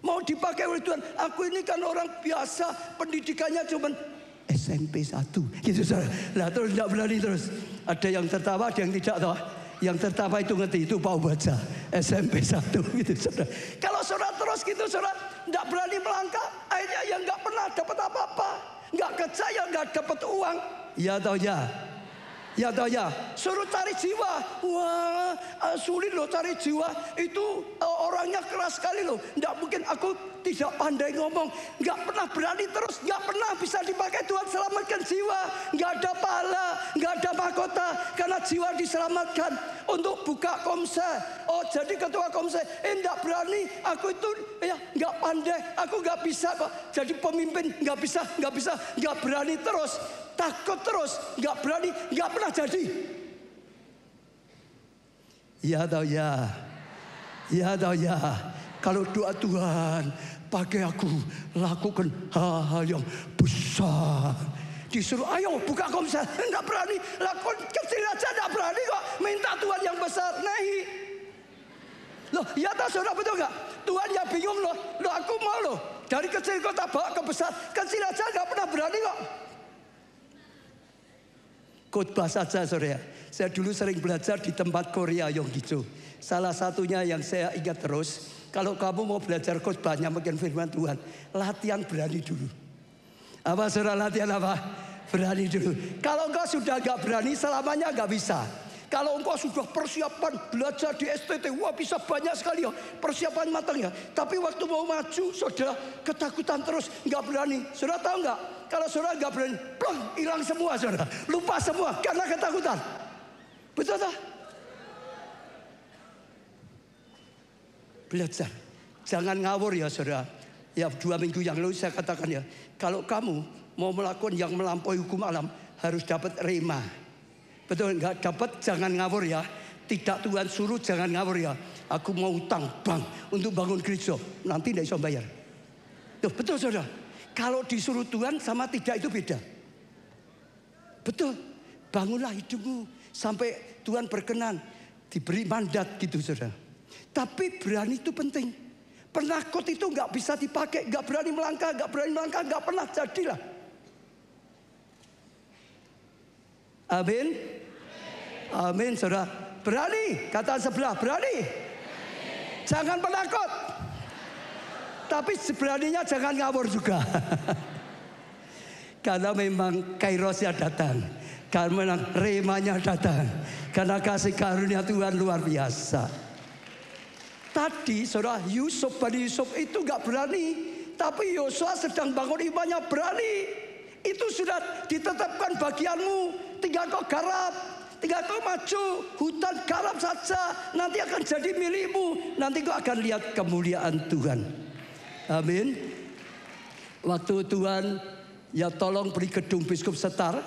Mau dipakai oleh Tuhan, aku ini kan orang biasa, pendidikannya cuman SMP 1, gitu saudara. Lah terus nggak berani terus. Ada yang tertawa, ada yang tidak tahu. Yang tertawa itu ngerti, itu Pak baca SMP 1 gitu saudara. Kalau saudara terus gitu saudara nggak berani melangkah, akhirnya yang nggak pernah dapat apa-apa, nggak kerja ya nggak dapat uang. Ya atau ya? Ya atau ya? Suruh cari jiwa, wah sulit loh cari jiwa. Itu orangnya keras sekali loh. Nggak mungkin, aku tidak pandai ngomong, nggak pernah berani terus, nggak pernah bisa dipakai Tuhan selamatkan jiwa. Nggak ada pahala, nggak ada mahkota, karena jiwa diselamatkan. Untuk buka komsel, oh jadi ketua komsel, nggak berani, aku itu ya nggak pandai, aku nggak bisa kok. Jadi pemimpin nggak bisa, nggak berani terus. Takut terus, nggak berani, nggak pernah jadi. Ya atau ya? Ya atau ya? Kalau doa Tuhan, pakai aku lakukan hal-hal yang besar. Disuruh ayo buka komsel, nggak berani. Lakukan kecil aja nggak berani kok. Minta Tuhan yang besar, nahi. Loh, ya tak saudara, betul nggak? Tuhan ya bingung loh. Loh aku mau loh. Dari kecil kota bawa ke besar, kecil aja nggak pernah berani kok. Khotbah saja saudara. Saya dulu sering belajar di tempat Korea Yonggicho. Salah satunya yang saya ingat terus, kalau kamu mau belajar khotbahnya makin firman Tuhan, latihan berani dulu. Apa saudara, latihan apa? Berani dulu. Kalau engkau sudah gak berani, selamanya gak bisa. Kalau engkau sudah persiapan belajar di STT, wah bisa banyak sekali ya, persiapan matang ya. Tapi waktu mau maju, saudara ketakutan terus, gak berani. Saudara tahu gak? Kalau saudara gak berani, plong, hilang semua saudara. Lupa semua karena ketakutan. Betul tak? Belajar. Jangan ngawur ya saudara. Ya 2 minggu yang lalu saya katakan ya, kalau kamu mau melakukan yang melampaui hukum alam, harus dapat rema. Betul, nggak dapat jangan ngawur ya. Tidak Tuhan suruh jangan ngawur ya. Aku mau utang bank untuk bangun gereja, nanti tidak bisa bayar. Tuh, betul saudara. Kalau disuruh Tuhan sama tidak itu beda. Betul. Bangunlah hidupmu sampai Tuhan berkenan, diberi mandat gitu saudara. Tapi berani itu penting. Penakut itu nggak bisa dipakai, nggak berani melangkah, nggak pernah jadilah. Amin. Amin, saudara. Berani, kata sebelah, berani. Jangan penakut. Tapi seberaninya jangan ngawur juga. Karena memang kairosnya datang. Karena memang remanya datang. Karena kasih karunia Tuhan luar biasa. Tadi saudara Bani Yusuf itu gak berani. Tapi Yosua sedang bangun imannya berani. Itu sudah ditetapkan bagianmu. Tinggal kau garap, tinggal kau maju. Hutan garap saja, nanti akan jadi milikmu. Nanti kau akan lihat kemuliaan Tuhan. Amin. Waktu Tuhan ya tolong beri gedung Biskup Setar,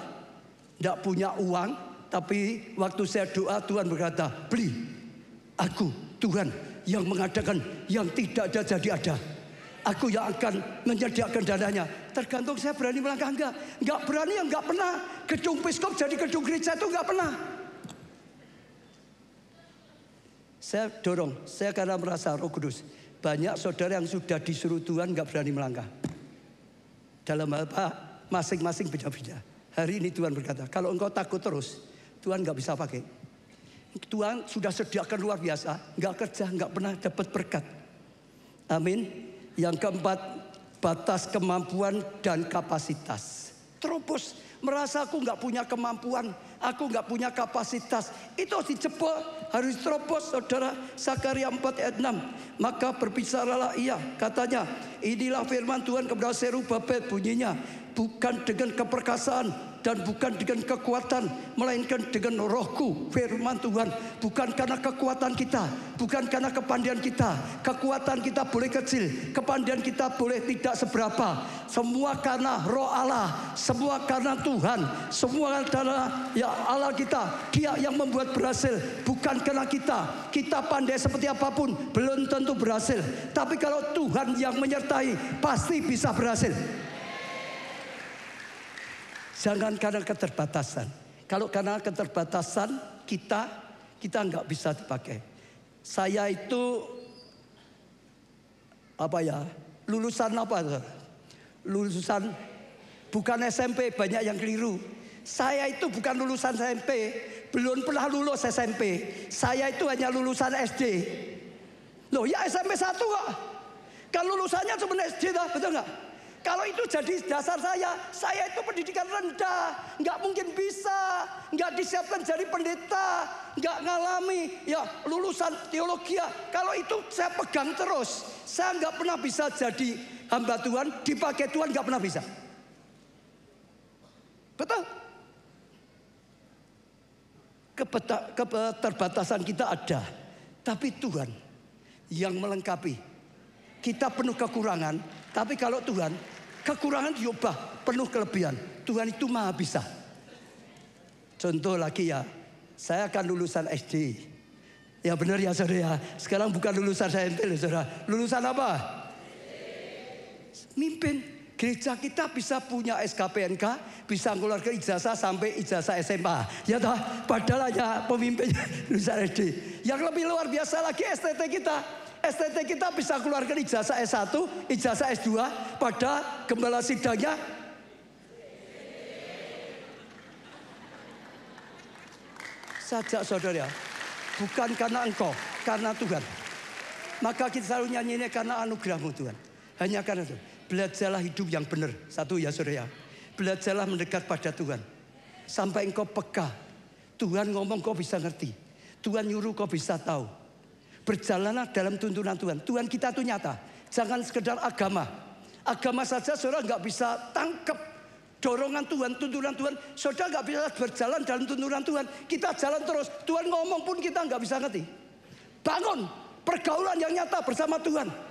tidak punya uang. Tapi waktu saya doa Tuhan berkata, beli. Aku Tuhan yang mengadakan yang tidak ada jadi ada. Aku yang akan menyediakan dananya. Tergantung saya berani melangkah enggak. Enggak berani yang enggak pernah. Gedung Biskup jadi gedung gereja itu enggak pernah. Saya dorong, saya karena merasa Roh Kudus. Banyak saudara yang sudah disuruh Tuhan enggak berani melangkah. Dalam apa? Masing-masing beda-beda. Hari ini Tuhan berkata, kalau engkau takut terus, Tuhan enggak bisa pakai. Tuhan sudah sediakan luar biasa, nggak kerja, nggak pernah dapat berkat. Amin. Yang keempat, batas kemampuan dan kapasitas. Terus merasa aku nggak punya kemampuan, aku nggak punya kapasitas. Itu harus dijebol, harus terobos, saudara. Zakaria 4 ayat 6. Maka berbicaralah ia, katanya, inilah firman Tuhan kepada Zerubabel, bunyinya, bukan dengan keperkasaan dan bukan dengan kekuatan, melainkan dengan rohku, firman Tuhan. Bukan karena kekuatan kita, bukan karena kepandaian kita. Kekuatan kita boleh kecil, kepandaian kita boleh tidak seberapa. Semua karena roh Allah, semua karena Tuhan, semua karena ya Allah kita. Dia yang membuat berhasil, bukan karena kita. Kita pandai seperti apapun, belum tentu berhasil. Tapi kalau Tuhan yang menyertai, pasti bisa berhasil. Jangan karena keterbatasan. Kalau karena keterbatasan kita nggak bisa dipakai. Saya itu lulusan apa? Lulusan bukan SMP, banyak yang keliru. Saya itu bukan lulusan SMP, belum pernah lulus SMP. Saya itu hanya lulusan SD. Loh ya SMP 1 kok. Kan lulusannya cuma SD dah, betul nggak? Kalau itu jadi dasar saya itu pendidikan rendah, nggak mungkin bisa, nggak disiapkan jadi pendeta, nggak ngalami, ya lulusan teologi. Kalau itu saya pegang terus, saya nggak pernah bisa jadi hamba Tuhan, dipakai Tuhan nggak pernah bisa. Betul? Keterbatasan kita ada, tapi Tuhan yang melengkapi. Kita penuh kekurangan, tapi kalau Tuhan, kekurangan diubah penuh kelebihan. Tuhan itu maha bisa. Contoh lagi ya, saya kan lulusan SD. Ya benar ya saudara ya. Sekarang bukan lulusan SMP saudara. Lulusan apa? Mimpin. Gereja kita bisa punya SKPNK, bisa mengeluarkan ijazah sampai ijazah SMA. Ya toh, padahal hanya pemimpinnya lulusan SD. Yang lebih luar biasa lagi STT kita. STT kita bisa keluarkan ijazah S1, ijazah S2, pada gembala sidangnya saja saudara. Bukan karena engkau, karena Tuhan. Maka kita selalu nyanyi ini karena anugerahmu Tuhan. Hanya karena itu. Belajarlah hidup yang benar. Satu ya saudara. Belajarlah mendekat pada Tuhan. Sampai engkau peka. Tuhan ngomong kau bisa ngerti. Tuhan nyuruh kau bisa tahu. Berjalanlah dalam tuntunan Tuhan. Tuhan kita itu nyata. Jangan sekedar agama. Agama saja saudara nggak bisa tangkap dorongan Tuhan, tuntunan Tuhan. Saudara nggak bisa berjalan dalam tuntunan Tuhan. Kita jalan terus. Tuhan ngomong pun kita nggak bisa ngerti. Bangun pergaulan yang nyata bersama Tuhan.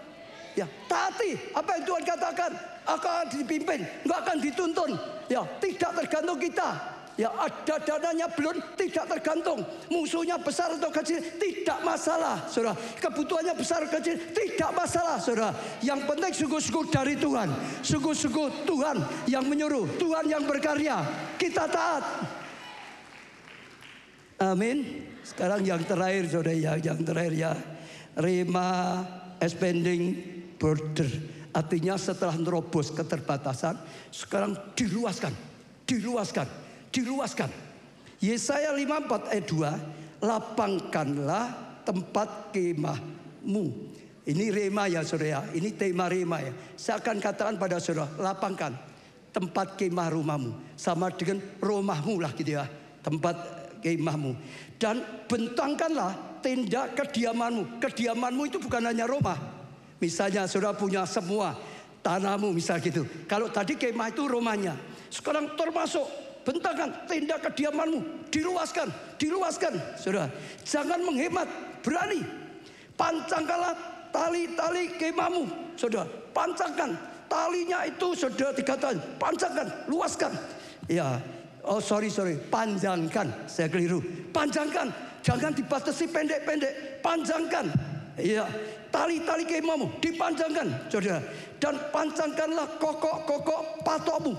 Ya, taati apa yang Tuhan katakan. Akan dipimpin, nggak akan dituntun. Ya, tidak tergantung kita. Ya, ada dananya belum, tidak tergantung. Musuhnya besar atau kecil, tidak masalah, saudara. Kebutuhannya besar atau kecil, tidak masalah, saudara. Yang penting sungguh-sungguh dari Tuhan. Sungguh-sungguh Tuhan yang menyuruh, Tuhan yang berkarya. Kita taat. Amin. Sekarang yang terakhir, saudara, yang terakhir ya. Rema expanding border. Artinya setelah nerobos keterbatasan, sekarang diluaskan. Yesaya 54 ayat 2, lapangkanlah tempat kemahmu. Ini rema ya saudara, ini tema rema ya. Saya akan katakan pada saudara, lapangkan tempat kemah rumahmu. Sama dengan rumahmu lah gitu ya, tempat kemahmu. Dan bentangkanlah tenda kediamanmu. Kediamanmu itu bukan hanya rumah. Misalnya saudara punya semua tanahmu misal gitu. Kalau tadi kemah itu rumahnya, sekarang termasuk bentangkan tenda kediamanmu, diluaskan, saudara. Jangan menghemat, berani. Pancangkanlah tali-tali kemahmu, saudara. Pancangkan talinya itu, saudara, dikatakan pancangkan, luaskan. Ya, panjangkan. Saya keliru. Panjangkan, jangan dibatasi pendek-pendek. Panjangkan. Ya, tali-tali kemahmu dipanjangkan, saudara. Dan pancangkanlah kokok-kokok patokmu.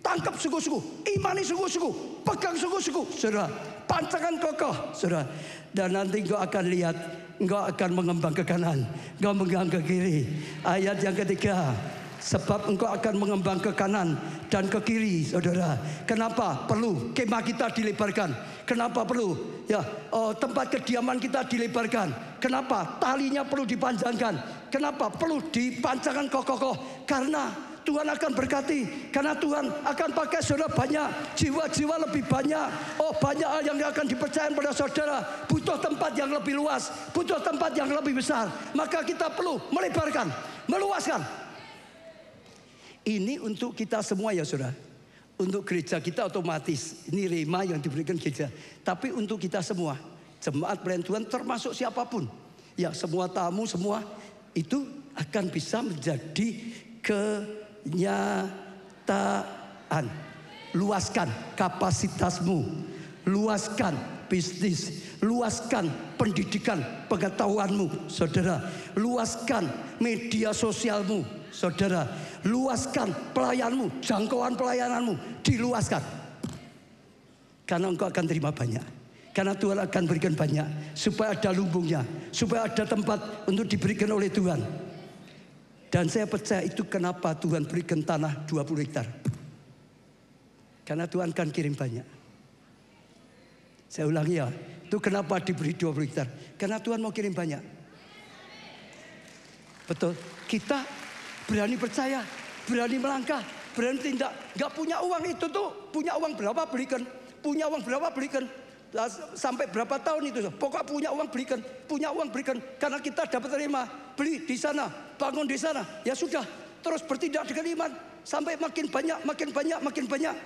Tangkap sungguh-sungguh, imani sungguh-sungguh, pegang sungguh-sungguh, saudara. Pancangkan kokoh, saudara. Dan nanti engkau akan lihat, engkau akan mengembang ke kanan, engkau mengembang ke kiri. Ayat yang ketiga, sebab engkau akan mengembang ke kanan dan ke kiri, saudara. Kenapa perlu kemah kita dilebarkan? Kenapa perlu tempat kediaman kita dilebarkan? Kenapa talinya perlu dipanjangkan? Kenapa perlu dipancangkan kokoh-kokoh? Karena Tuhan akan berkati, karena Tuhan akan pakai saudara banyak, jiwa-jiwa lebih banyak. Banyak hal yang akan dipercayakan pada saudara. Butuh tempat yang lebih luas, butuh tempat yang lebih besar. Maka kita perlu melebarkan, meluaskan. Ini untuk kita semua ya saudara. Untuk gereja kita otomatis, ini rema yang diberikan gereja. Tapi untuk kita semua, jemaat pelayan Tuhan termasuk siapapun, ya semua tamu semua itu akan bisa menjadi kenyataan. Luaskan kapasitasmu, luaskan bisnis, luaskan pendidikan pengetahuanmu, saudara. Luaskan media sosialmu, saudara. Luaskan pelayanmu, jangkauan pelayananmu, diluaskan. Karena engkau akan terima banyak. Karena Tuhan akan berikan banyak, supaya ada lumbungnya, supaya ada tempat untuk diberikan oleh Tuhan. Dan saya percaya itu kenapa Tuhan berikan tanah 20 hektar. Karena Tuhan akan kirim banyak. Saya ulangi ya, itu kenapa diberi 20 hektar. Karena Tuhan mau kirim banyak. Betul, kita berani percaya, berani melangkah, berani tindak. Gak punya uang itu tuh, punya uang berapa belikan. Punya uang berapa belikan. Sampai berapa tahun itu, pokok punya uang belikan, punya uang berikan. Karena kita dapat terima, beli di sana, bangun di sana. Ya sudah, terus bertindak dengan iman. Sampai makin banyak, makin banyak, makin banyak.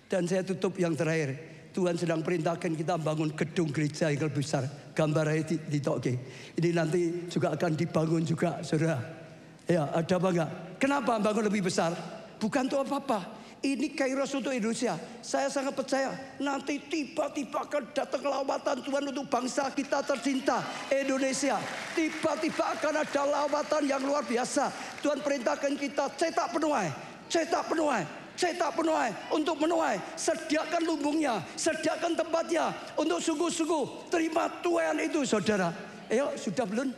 Dan saya tutup yang terakhir. Tuhan sedang perintahkan kita bangun gedung gereja yang lebih besar. Gambarnya di Toke. Ini nanti juga akan dibangun juga, saudara. Ya, ada apa enggak? Kenapa bangun lebih besar? Bukan untuk apa-apa. Ini Kairos untuk Indonesia. Saya sangat percaya nanti tiba-tiba akan datang lawatan Tuhan untuk bangsa kita tercinta Indonesia. Tiba-tiba akan ada lawatan yang luar biasa. Tuhan perintahkan kita cetak penuai, cetak penuai, cetak penuai, untuk menuai. Sediakan lumbungnya, sediakan tempatnya untuk sungguh-sungguh terima tuaian itu, saudara. Ayo, sudah belum?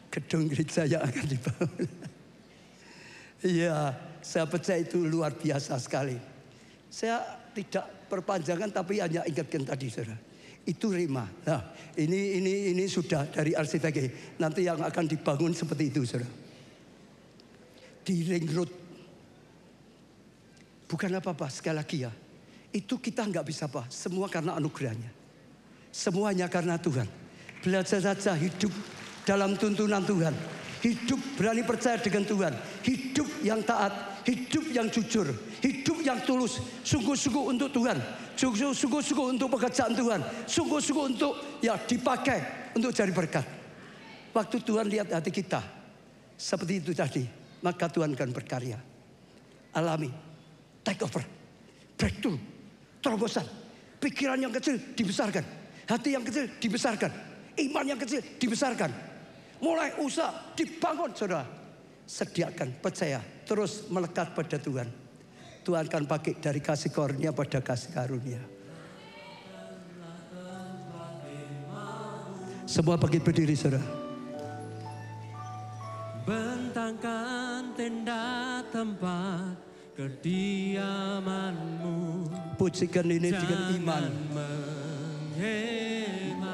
Gedung gereja yang akan dibangun. Iya, saya percaya itu luar biasa sekali. Saya tidak perpanjangan tapi hanya ingatkan tadi, saudara. Itu rema. Nah, ini sudah dari arsitek. Nanti yang akan dibangun seperti itu, saudara. Di ring road. Bukan apa-apa, sekali lagi ya. Itu kita nggak bisa apa. Semua karena anugerahnya. Semuanya karena Tuhan. Belajar saja hidup dalam tuntunan Tuhan. Hidup berani percaya dengan Tuhan. Hidup yang taat, hidup yang jujur, hidup yang tulus. Sungguh-sungguh untuk Tuhan. Sungguh-sungguh untuk pekerjaan Tuhan. Sungguh-sungguh untuk dipakai untuk cari berkat. Waktu Tuhan lihat hati kita seperti itu tadi, maka Tuhan akan berkarya. Alami, take over, breakthrough, terobosan. Pikiran yang kecil dibesarkan, hati yang kecil dibesarkan, iman yang kecil dibesarkan. Mulai usaha dibangun, saudara. Sediakan, percaya, terus melekat pada Tuhan. Tuhan akan pakai dari kasih karunia pada kasih karunia. Semua bangkit berdiri, saudara. bentangkan tenda tempat kediamanmu. Pujikan ini dengan iman. Menghemat,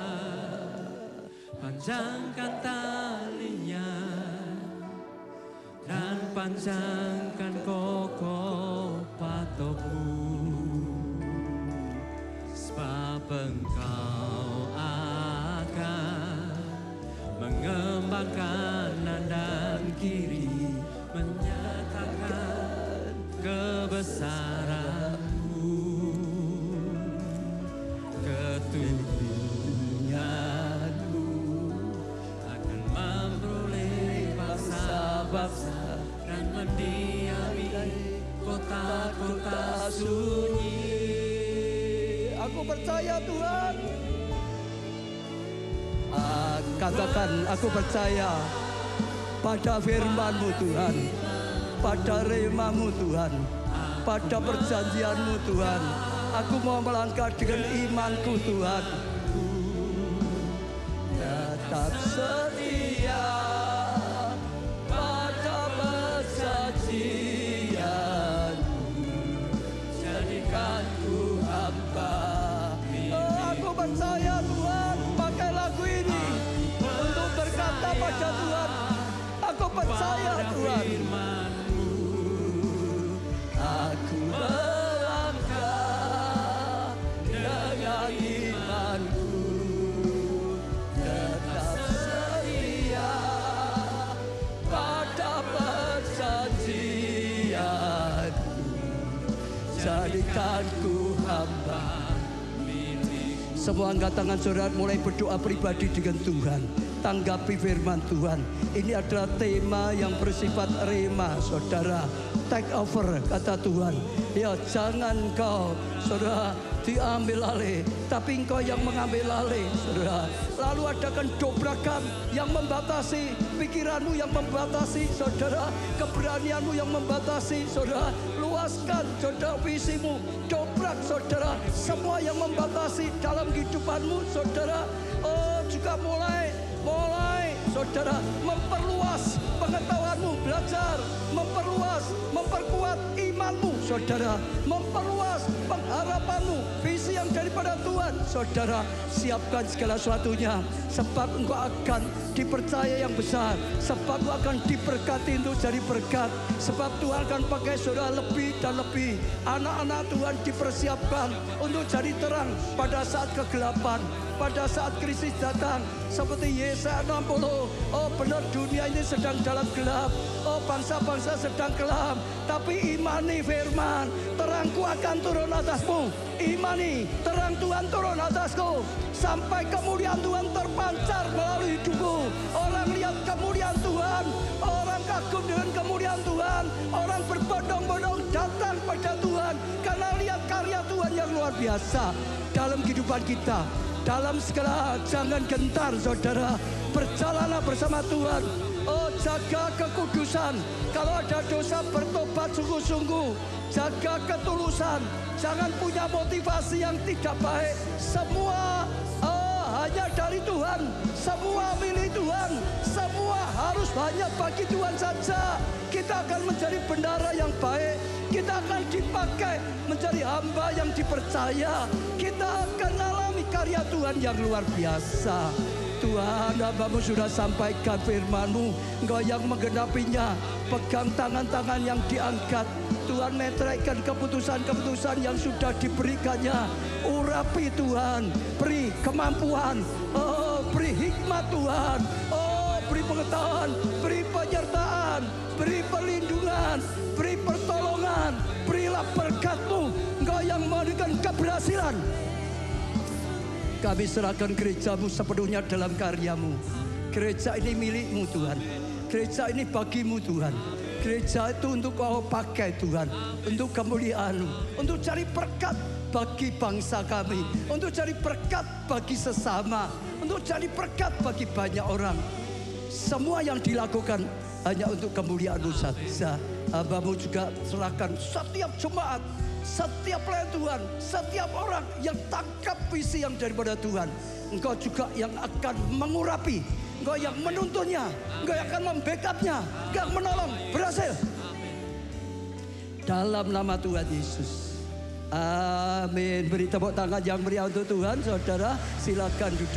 panjangkan talinya dan panjangkan kokoh patokmu, sebab engkau akan mengembangkan kanan dan kiri, menyatakan kebesaranmu, keturunanmu akan memperoleh bangsa-bangsa dan mendiami kota-kota sunyi. Aku percaya Tuhan. Katakan, aku percaya pada firman-Mu Tuhan, pada rema-Mu Tuhan, pada perjanjian-Mu Tuhan. Aku mau melangkah dengan imanku Tuhan. Tetap setia pada perjanjian-Mu, jadikan ku hamba. Aku percaya Tuhan, pakai lagu ini untuk berkata pada Tuhan, aku percaya Tuhan. Aku melangkah dengan imanku, tetap setia pada perjanjianku, jadikan ku hamba. Semua angkat tangan saudara, mulai berdoa pribadi dengan Tuhan. Tanggapi firman Tuhan. Ini adalah tema yang bersifat rema, saudara. Take over, kata Tuhan. Ya, jangan kau, saudara, diambil alih, tapi engkau yang mengambil alih, saudara. Lalu adakan dobrakan yang membatasi pikiranmu, yang membatasi, saudara, keberanianmu yang membatasi, saudara. Luaskan, saudara, visimu. Dobrak, saudara, semua yang membatasi dalam kehidupanmu, saudara. Oh, juga mulai, saudara, memperluas pengetahuanmu, belajar, memperkuat imanmu, saudara, memperluas pengharapanmu, visi yang daripada Tuhan, saudara. Siapkan segala sesuatunya, sebab engkau akan dipercaya yang besar, sebab engkau akan diberkati untuk jadi berkat, sebab Tuhan akan pakai saudara lebih dan lebih. Anak-anak Tuhan dipersiapkan untuk jadi terang pada saat kegelapan, pada saat krisis datang. Seperti Yesaya 60, oh benar dunia ini sedang dalam gelap, oh bangsa-bangsa sedang gelap, tapi imani firman, terangku akan turun atasmu. Imani, terang Tuhan turun atasku, sampai kemuliaan Tuhan terpancar melalui hidupku. Orang lihat kemuliaan Tuhan, orang kagum dengan kemuliaan Tuhan, orang berbondong-bondong datang pada Tuhan karena lihat karya Tuhan yang luar biasa dalam kehidupan kita. Dalam segala, jangan gentar saudara, berjalanlah bersama Tuhan. Oh, jaga kekudusan. Kalau ada dosa, bertobat sungguh-sungguh. Jaga ketulusan, jangan punya motivasi yang tidak baik. Semua hanya dari Tuhan, semua milik Tuhan, semua harus hanya bagi Tuhan saja. Kita akan menjadi bendara yang baik, kita akan dipakai menjadi hamba yang dipercaya. Kita akan alami karya Tuhan yang luar biasa. Tuhan, hambamu sudah sampaikan firman-Mu, Engkau yang menggenapinya. Pegang tangan-tangan yang diangkat, Tuhan meteraikan keputusan-keputusan yang sudah diberikannya. Urapi Tuhan, beri kemampuan, beri hikmat Tuhan, beri pengetahuan, beri penyertaan, beri perlindungan, beri pertolongan, berilah berkat-Mu, Engkau yang memberikan keberhasilan. Kami serahkan gereja-Mu sepenuhnya dalam karya-Mu. Gereja ini milik-Mu Tuhan, gereja ini bagi-Mu Tuhan. Gereja itu untuk Kau pakai Tuhan, untuk kemuliaan-Mu, untuk cari berkat bagi bangsa kami, untuk cari berkat bagi sesama, untuk cari berkat bagi banyak orang. Semua yang dilakukan hanya untuk kemuliaan-Mu saja. Hamba-Mu juga serahkan setiap jemaat, setiap pelayan Tuhan, setiap orang yang tangkap visi yang daripada Tuhan. Engkau juga yang akan mengurapi, Engkau yang menuntunnya, Engkau yang akan membackupnya, Engkau yang menolong, berhasil. Dalam nama Tuhan Yesus. Amin. Beri tepuk tangan yang meriah untuk Tuhan, saudara. Silakan duduk.